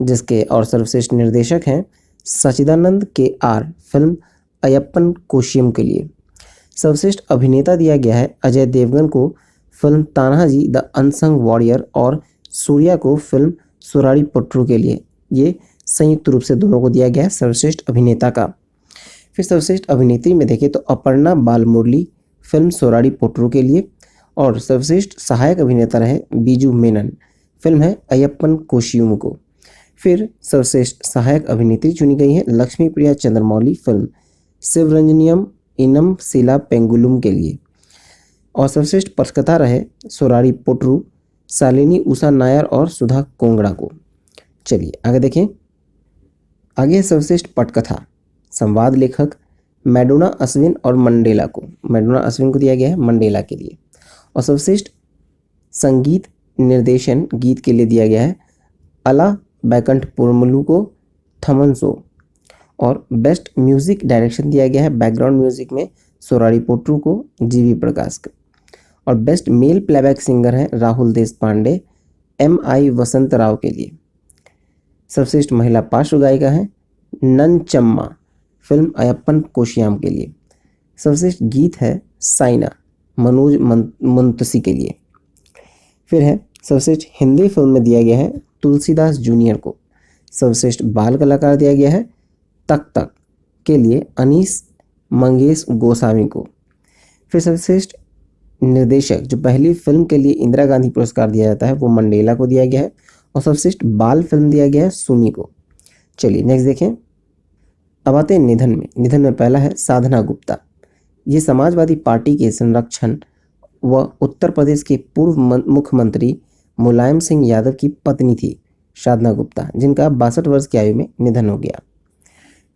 जिसके और सर्वश्रेष्ठ निर्देशक हैं सच्चिदानंद KR फिल्म अयप्पन कोशियम के लिए। सर्वश्रेष्ठ अभिनेता दिया गया है अजय देवगन को film Tanhaji the unsung warrior और सूर्या को फिल्म सुरारी पोट्रू के लिए। ये संयुक्त रूप से दोनों को दिया गया है सर्वश्रेष्ठ अभिनेता का। फिर सर्वश्रेष्ठ अभिनेत्री में देखें तो अपर्णा बालमुरली फिल्म सोरारी पोट्रू के लिए, और सर्वश्रेष्ठ सहायक अभिनेता रहे बीजू मेनन, फिल्म है अयप्पन कोशियुम को। फिर सर्वश्रेष्ठ सहायक अभिनेत्री चुनी गई है लक्ष्मी प्रिया चंद्रमौली फिल्म शिवरंजनियम इनम सिला पेंगुलुम के लिए, और सर्वश्रेष्ठ पटकथा रहे सोरारी पोट्रू शालिनी उषा नायर और सुधा कोंगड़ा को। चलिए आगे देखें। आगे है सर्वश्रेष्ठ पटकथा। संवाद लेखक मैडोना अश्विन और मंडेला को, मैडोना अश्विन को दिया गया है मंडेला के लिए। और सर्वश्रेष्ठ संगीत निर्देशन गीत के लिए दिया गया है अला बैकंठ पुरमलू को थमन सो। और बेस्ट म्यूजिक डायरेक्शन दिया गया है बैकग्राउंड म्यूजिक में सोरारी पोट्रू को GV प्रकाश को। और बेस्ट मेल प्लेबैक सिंगर है राहुल देश पांडे MI वसंत राव के लिए। सर्वश्रेष्ठ महिला पार्श्व गायिका है ननचम्मा फिल्म अयप्पन कोशियाम के लिए। सर्वश्रेष्ठ गीत है साइना मनोज मुंतसी के लिए। फिर है सर्वश्रेष्ठ हिंदी फिल्म में दिया गया है तुलसीदास जूनियर को। सर्वश्रेष्ठ बाल कलाकार दिया गया है तक तक के लिए अनीस मंगेश गोस्वामी को। फिर सर्वश्रेष्ठ निर्देशक जो पहली फिल्म के लिए इंदिरा गांधी पुरस्कार दिया जाता है वो मंडेला को दिया गया है, और सर्वश्रेष्ठ बाल फिल्म दिया गया है सुमी को। चलिए नेक्स्ट देखें। अब आते हैं निधन में। निधन में पहला है साधना गुप्ता। ये समाजवादी पार्टी के संरक्षण व उत्तर प्रदेश के पूर्व मुख्यमंत्री मुलायम सिंह यादव की पत्नी थी साधना गुप्ता, जिनका 62 वर्ष की आयु में निधन हो गया।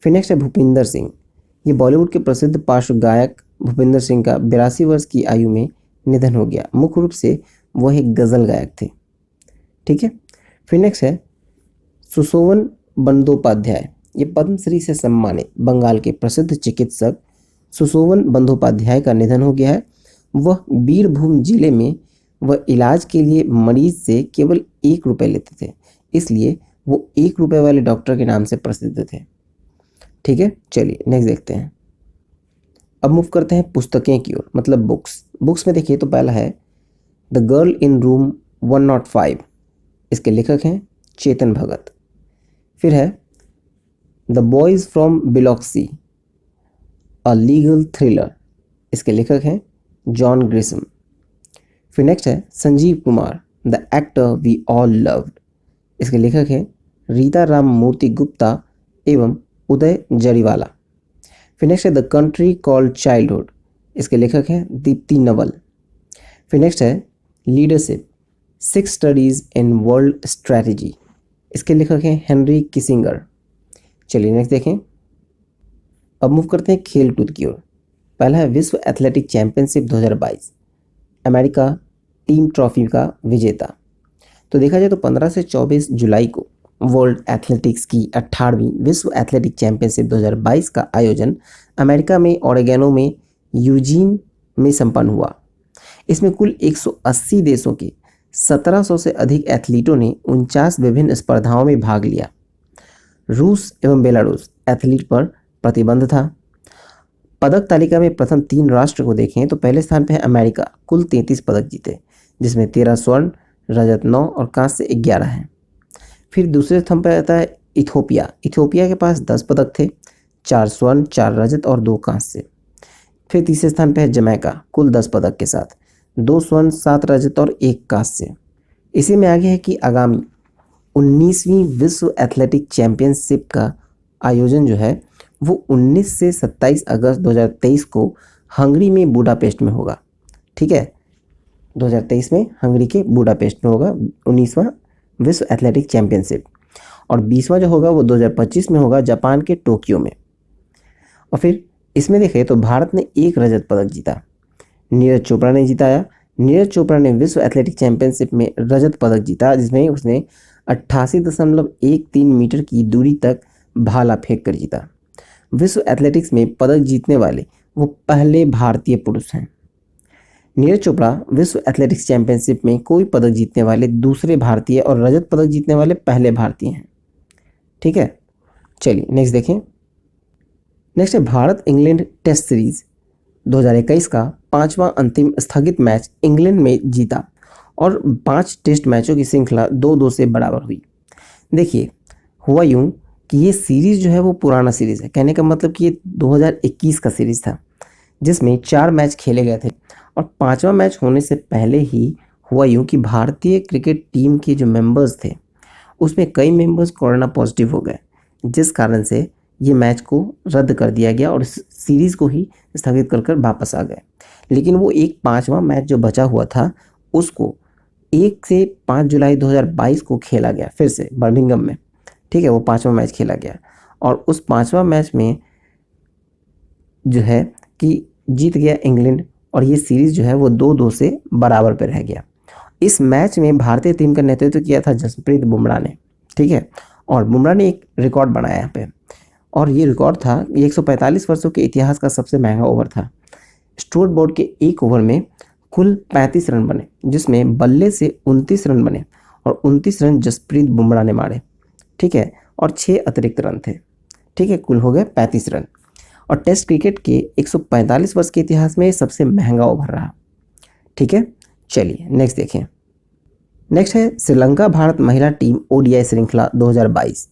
फिर नेक्स्ट है भूपिंदर सिंह। ये बॉलीवुड के प्रसिद्ध पार्श्व गायक भूपिंदर सिंह का 82 वर्ष की आयु में निधन हो गया। मुख्य रूप से वह एक गज़ल गायक थे। ठीक है। फिर नेक्स्ट है सुशोवन बंदोपाध्याय। ये पद्मश्री से सम्मानित बंगाल के प्रसिद्ध चिकित्सक सुशोवन बंदोपाध्याय का निधन हो गया है। वह बीरभूम जिले में वह इलाज के लिए मरीज से केवल 1 रुपये लेते थे, इसलिए वो 1 रुपये वाले डॉक्टर के नाम से प्रसिद्ध थे। ठीक है। चलिए नेक्स्ट देखते हैं। अब मूव करते हैं पुस्तकें की ओर, मतलब बुक्स। बुक्स में देखिए तो पहला है द गर्ल इन रूम 105। इसके लेखक हैं चेतन भगत। फिर है the boys from Biloxi a legal thriller. इसके लेखक हैं जॉन ग्रिसम। फिर नेक्स्ट है Sanjeev Kumar the actor we all loved. इसके लेखक हैं रीता राम मूर्ति गुप्ता एवं उदय जरीवाला। फिर नेक्स्ट है द कंट्री कॉल्ड चाइल्डहुड। इसके लेखक हैं दीप्ति नवल। फिर नेक्स्ट है leadership 6 studies in world strategy. इसके लेखक हैं हेनरी किसिंगर। चलिए नेक्स्ट देखें। अब मूव करते हैं खेल कूद की ओर। पहला है विश्व athletic championship 2022, America team trophy का विजेता। तो देखा जाए तो 15 से 24 जुलाई को वर्ल्ड एथलेटिक्स की 18वीं विश्व एथलेटिक चैंपियनशिप 2022 का आयोजन अमेरिका में ओरेगोन में यूजीन में संपन्न हुआ। इसमें कुल 180 देशों के 1700 से अधिक एथलीटों ने 49 विभिन्न स्पर्धाओं में भाग लिया। रूस एवं बेलारूस एथलीट पर प्रतिबंध था। पदक तालिका में प्रथम 3 राष्ट्र को देखें तो पहले स्थान पर है अमेरिका, कुल 33 पदक जीते, जिसमें 13 स्वर्ण, रजत 9 और कांस्य 11 हैं। फिर दूसरे स्थान पर आता है इथियोपिया। इथियोपिया के पास 10 पदक थे, 4 स्वर्ण, 4 रजत और 2 कांस्य। फिर तीसरे स्थान पर है जमैका, कुल 10 पदक के साथ 2 स्वर्ण, 7 रजत और 1 कांस्य। इसी में आगे है कि आगामी 19वीं विश्व एथलेटिक चैंपियनशिप का आयोजन जो है वो 19 से 27 अगस्त 2023 को हंगरी में बुडापेस्ट में होगा। ठीक है, 2023 में हंगरी के बुडापेस्ट में होगा 19वां विश्व एथलेटिक चैंपियनशिप। और 20वां जो होगा वो 2025 में होगा जापान के टोक्यो में। और फिर इसमें देखें तो भारत ने 1 रजत पदक जीता, नीरज चोपड़ा ने जिताया। नीरज चोपड़ा ने विश्व एथलेटिक चैंपियनशिप में रजत पदक जीता, जिसमें उसने 88.13 मीटर की दूरी तक भाला फेंक कर जीता। विश्व एथलेटिक्स में पदक जीतने वाले वो पहले भारतीय पुरुष हैं। नीरज चोपड़ा विश्व एथलेटिक्स चैंपियनशिप में कोई पदक जीतने वाले दूसरे भारतीय और रजत पदक जीतने वाले पहले भारतीय हैं। ठीक है, चलिए नेक्स्ट देखें। नेक्स्ट है भारत इंग्लैंड टेस्ट सीरीज 2021 का 5वां अंतिम स्थगित मैच इंग्लैंड में जीता और 5 टेस्ट मैचों की श्रृंखला 2-2 से बराबर हुई। देखिए हुआ यूं कि ये सीरीज़ जो है वो पुराना सीरीज़ है, कहने का मतलब कि ये 2021 का सीरीज़ था जिसमें 4 मैच खेले गए थे और 5वां मैच होने से पहले ही हुआ यूं कि भारतीय क्रिकेट टीम के जो मेंबर्स थे उसमें कई मेंबर्स कोरोना पॉजिटिव हो गए, जिस कारण से ये मैच को रद्द कर दिया गया और इस सीरीज़ को ही स्थगित कर वापस आ गए। लेकिन वो एक 5वां मैच जो बचा हुआ था उसको 1 से 5 जुलाई 2022 को खेला गया फिर से बर्मिंघम में। ठीक है, वो 5वां मैच खेला गया और उस 5वां मैच में जो है कि जीत गया इंग्लैंड और ये सीरीज़ जो है वो 2-2 से बराबर पे रह गया। इस मैच में भारतीय टीम का नेतृत्व किया था जसप्रीत बुमराह ने। ठीक है, और बुमराह ने एक रिकॉर्ड बनाया यहाँ पे और ये रिकॉर्ड था, ये 145 वर्षों के इतिहास का सबसे महंगा ओवर था। स्टोर बोर्ड के एक ओवर में कुल 35 रन बने जिसमें बल्ले से 29 रन बने और 29 रन जसप्रीत बुमराह ने मारे। ठीक है, और 6 अतिरिक्त रन थे। ठीक है, कुल हो गए 35 रन और टेस्ट क्रिकेट के 145 वर्ष के इतिहास में सबसे महंगा ओवर रहा। ठीक है, चलिए नेक्स्ट देखें। नेक्स्ट है श्रीलंका भारत महिला टीम ओडीआई श्रृंखला 2022।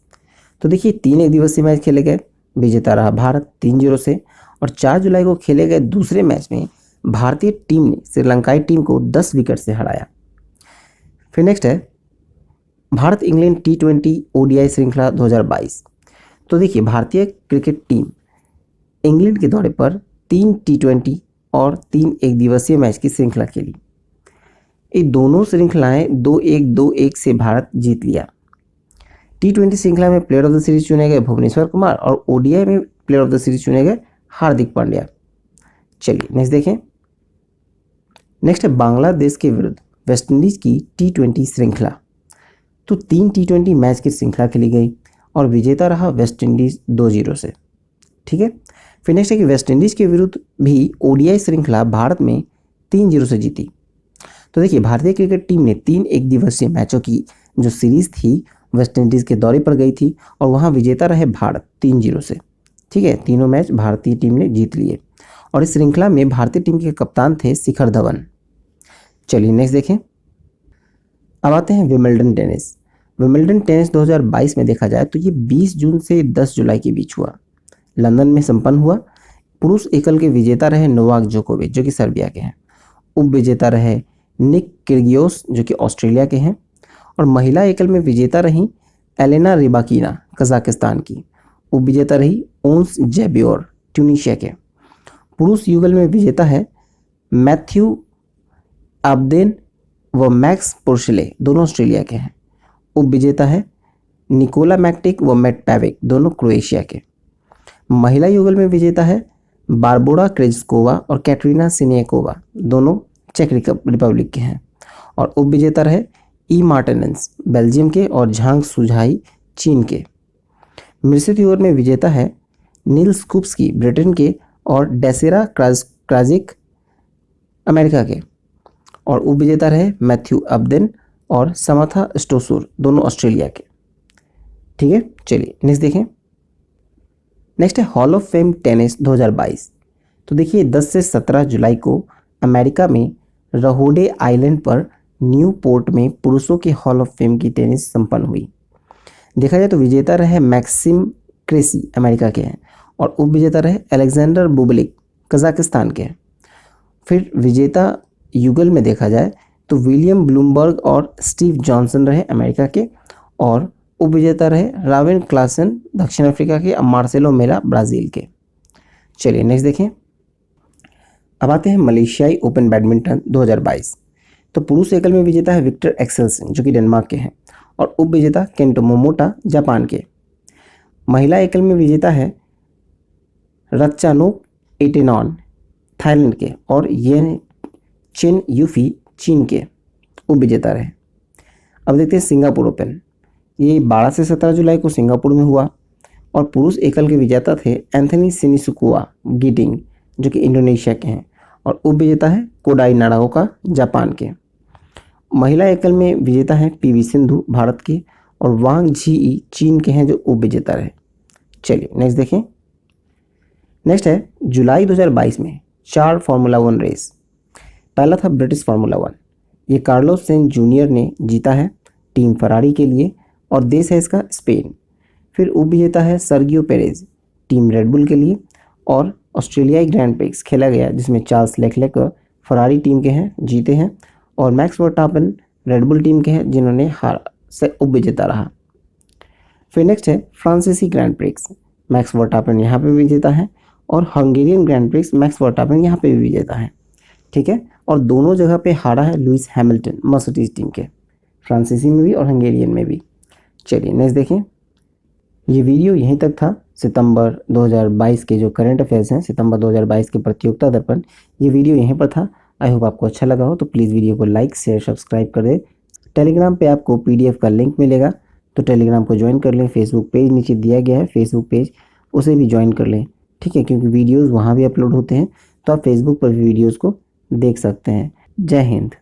तो देखिए 3 एक दिवसीय मैच खेले गए, विजेता रहा भारत 3-0 से और 4 जुलाई को खेले गए दूसरे मैच में भारतीय टीम ने श्रीलंकाई टीम को 10 विकेट से हराया। फिर नेक्स्ट है भारत इंग्लैंड T20 ओडीआई श्रृंखला 2022। तो देखिए भारतीय क्रिकेट टीम इंग्लैंड के दौरे पर 3 T20 और 3 एक दिवसीय मैच की श्रृंखला खेली। ये दोनों श्रृंखलाएं 2-1 से भारत जीत लिया। T20 श्रृंखला में प्लेयर ऑफ द सीरीज चुने गए भुवनेश्वर कुमार और ओडीआई में प्लेयर ऑफ द सीरीज चुने गए हार्दिक पांड्या। चलिए नेक्स्ट देखें। नेक्स्ट है बांग्लादेश के विरुद्ध वेस्टइंडीज की T20 श्रृंखला। तो 3 T20 मैच की श्रृंखला खेली गई और विजेता रहा वेस्टइंडीज 2-0 से। ठीक है, फिर नेक्स्ट है कि वेस्टइंडीज के विरुद्ध भी ओडीआई श्रृंखला भारत में 3-0 से जीती। तो देखिए भारतीय क्रिकेट टीम ने 3 एक दिवसीय मैचों की जो सीरीज थी वेस्टइंडीज के दौरे पर गई थी और वहां विजेता रहे भारत 3-0 से। ठीक है, तीनों मैच भारतीय टीम ने जीत लिए और इस श्रृंखला में भारतीय टीम के कप्तान थे शिखर धवन। चलिए नेक्स्ट देखें। अब आते हैं विंबलडन टेनिस। विंबलडन टेनिस 2022 में देखा जाए तो ये 20 जून से 10 जुलाई के बीच हुआ, लंदन में संपन्न हुआ। पुरुष एकल के विजेता रहे नोवाक जोकोविच जो कि सर्बिया के हैं। उप विजेता रहे निक किर्गियोस जो कि ऑस्ट्रेलिया के हैं और महिला एकल में विजेता रही एलेना रिबाकीना कजाकिस्तान की। उप विजेता रही ओन्स जेबियोर ट्यूनीशिया के। पुरुष युगल में विजेता है मैथ्यू आब्देन व मैक्स पोर्शले, दोनों ऑस्ट्रेलिया के हैं। उप विजेता है निकोला मैक्टिक व मैट पैविक, दोनों क्रोएशिया के। महिला युगल में विजेता है बारबोरा क्रेजकोवा और कैटरीना सिनेकोवा, दोनों चेक रिपब्लिक के हैं। और उप विजेता रहे ई मार्टिनेंस बेल्जियम के और झांग सुझाई चीन के। मिश्रित युगल में विजेता है नील्स कुप्सकी ब्रिटेन के और डेसेरा क्राजिक अमेरिका के। और उप विजेता रहे मैथ्यू अब्देन और समथा स्टोसुर, दोनों ऑस्ट्रेलिया के। ठीक है, चलिए नेक्स्ट देखें। नेक्स्ट है हॉल ऑफ फेम टेनिस 2022। तो देखिए 10 से 17 जुलाई को अमेरिका में रहोडे आइलैंड पर न्यू पोर्ट में पुरुषों के हॉल ऑफ फेम की टेनिस संपन्न हुई। देखा जाए तो विजेता रहे मैक्सिम क्रेसी, अमेरिका के हैं, और उप विजेता रहे अलेक्जेंडर बुबलिक, कजाकिस्तान के हैं। फिर विजेता युगल में देखा जाए तो विलियम ब्लूमबर्ग और स्टीव जॉनसन रहे अमेरिका के और उप विजेता रहे राविन क्लासन दक्षिण अफ्रीका के और मार्सेलो मेला ब्राज़ील के। चलिए नेक्स्ट देखें। अब आते हैं मलेशियाई ओपन बैडमिंटन 2022। तो पुरुष एकल में विजेता है विक्टर एक्सेल्सन जो कि डेनमार्क के हैं और उप विजेता केंटो मोमोटा जापान के। महिला एकल में विजेता है रत्चानोक एटेनॉन थाईलैंड के और येन चेन यूफी चीन के उप विजेता रहे। अब देखते हैं सिंगापुर ओपन। ये 12 से 17 जुलाई को सिंगापुर में हुआ। और पुरुष एकल के विजेता थे एंथनी सिनिसुकुआ गिटिंग जो कि इंडोनेशिया के हैं, और उप विजेता है कोडाई नाराओका जापान के। महिला एकल में विजेता हैं पीवी सिंधु भारत के, और वांग झीई चीन के हैं जो उप विजेता रहे। चलिए नेक्स्ट देखें। नेक्स्ट है जुलाई 2022 में 4 फार्मूला 1 रेस। पहला था ब्रिटिश फार्मूला 1, ये कार्लोस सेन जूनियर ने जीता है टीम फरारी के लिए, और देश है इसका स्पेन। फिर उप विजेता है सर्गियो पेरेज टीम रेडबुल के लिए, और ऑस्ट्रेलियाई ग्रैंड प्रिक्स खेला गया जिसमें चार्ल्स लेक्लेक फरारी टीम के हैं जीते हैं, और मैक्स वर्स्टैपेन रेडबुल टीम के हैं जिन्होंने हार से उप विजेता रहा। फिर नेक्स्ट है फ्रांसीसी ग्रैंड प्रिक्स, मैक्स वर्स्टैपेन यहाँ पे विजेता है, और Hungarian grand prix max Verstappen यहाँ पे भी विजेता है। ठीक है, और दोनों जगह पे हारा है लुइस हैमिल्टन मर्सिडीज टीम के, फ्रांसीसी में भी और हंगेरियन में भी। चलिए नेक्स्ट देखें। ये वीडियो यहीं तक था। सितंबर 2022 के जो करंट अफेयर्स हैं, सितंबर 2022 के प्रतियोगिता दर्पण, ये वीडियो यहीं पर था। आई होप आपको अच्छा लगा हो, तो प्लीज़ वीडियो को लाइक शेयर सब्सक्राइब कर दें। टेलीग्राम पे आपको पीडीएफ का लिंक मिलेगा, तो टेलीग्राम को ज्वाइन कर लें। फेसबुक पेज नीचे दिया गया है, फेसबुक पेज उसे भी ज्वाइन कर लें। ठीक है, क्योंकि वीडियोज़ वहाँ भी अपलोड होते हैं, तो आप फेसबुक पर भी वीडियोज़ को देख सकते हैं। जय हिंद।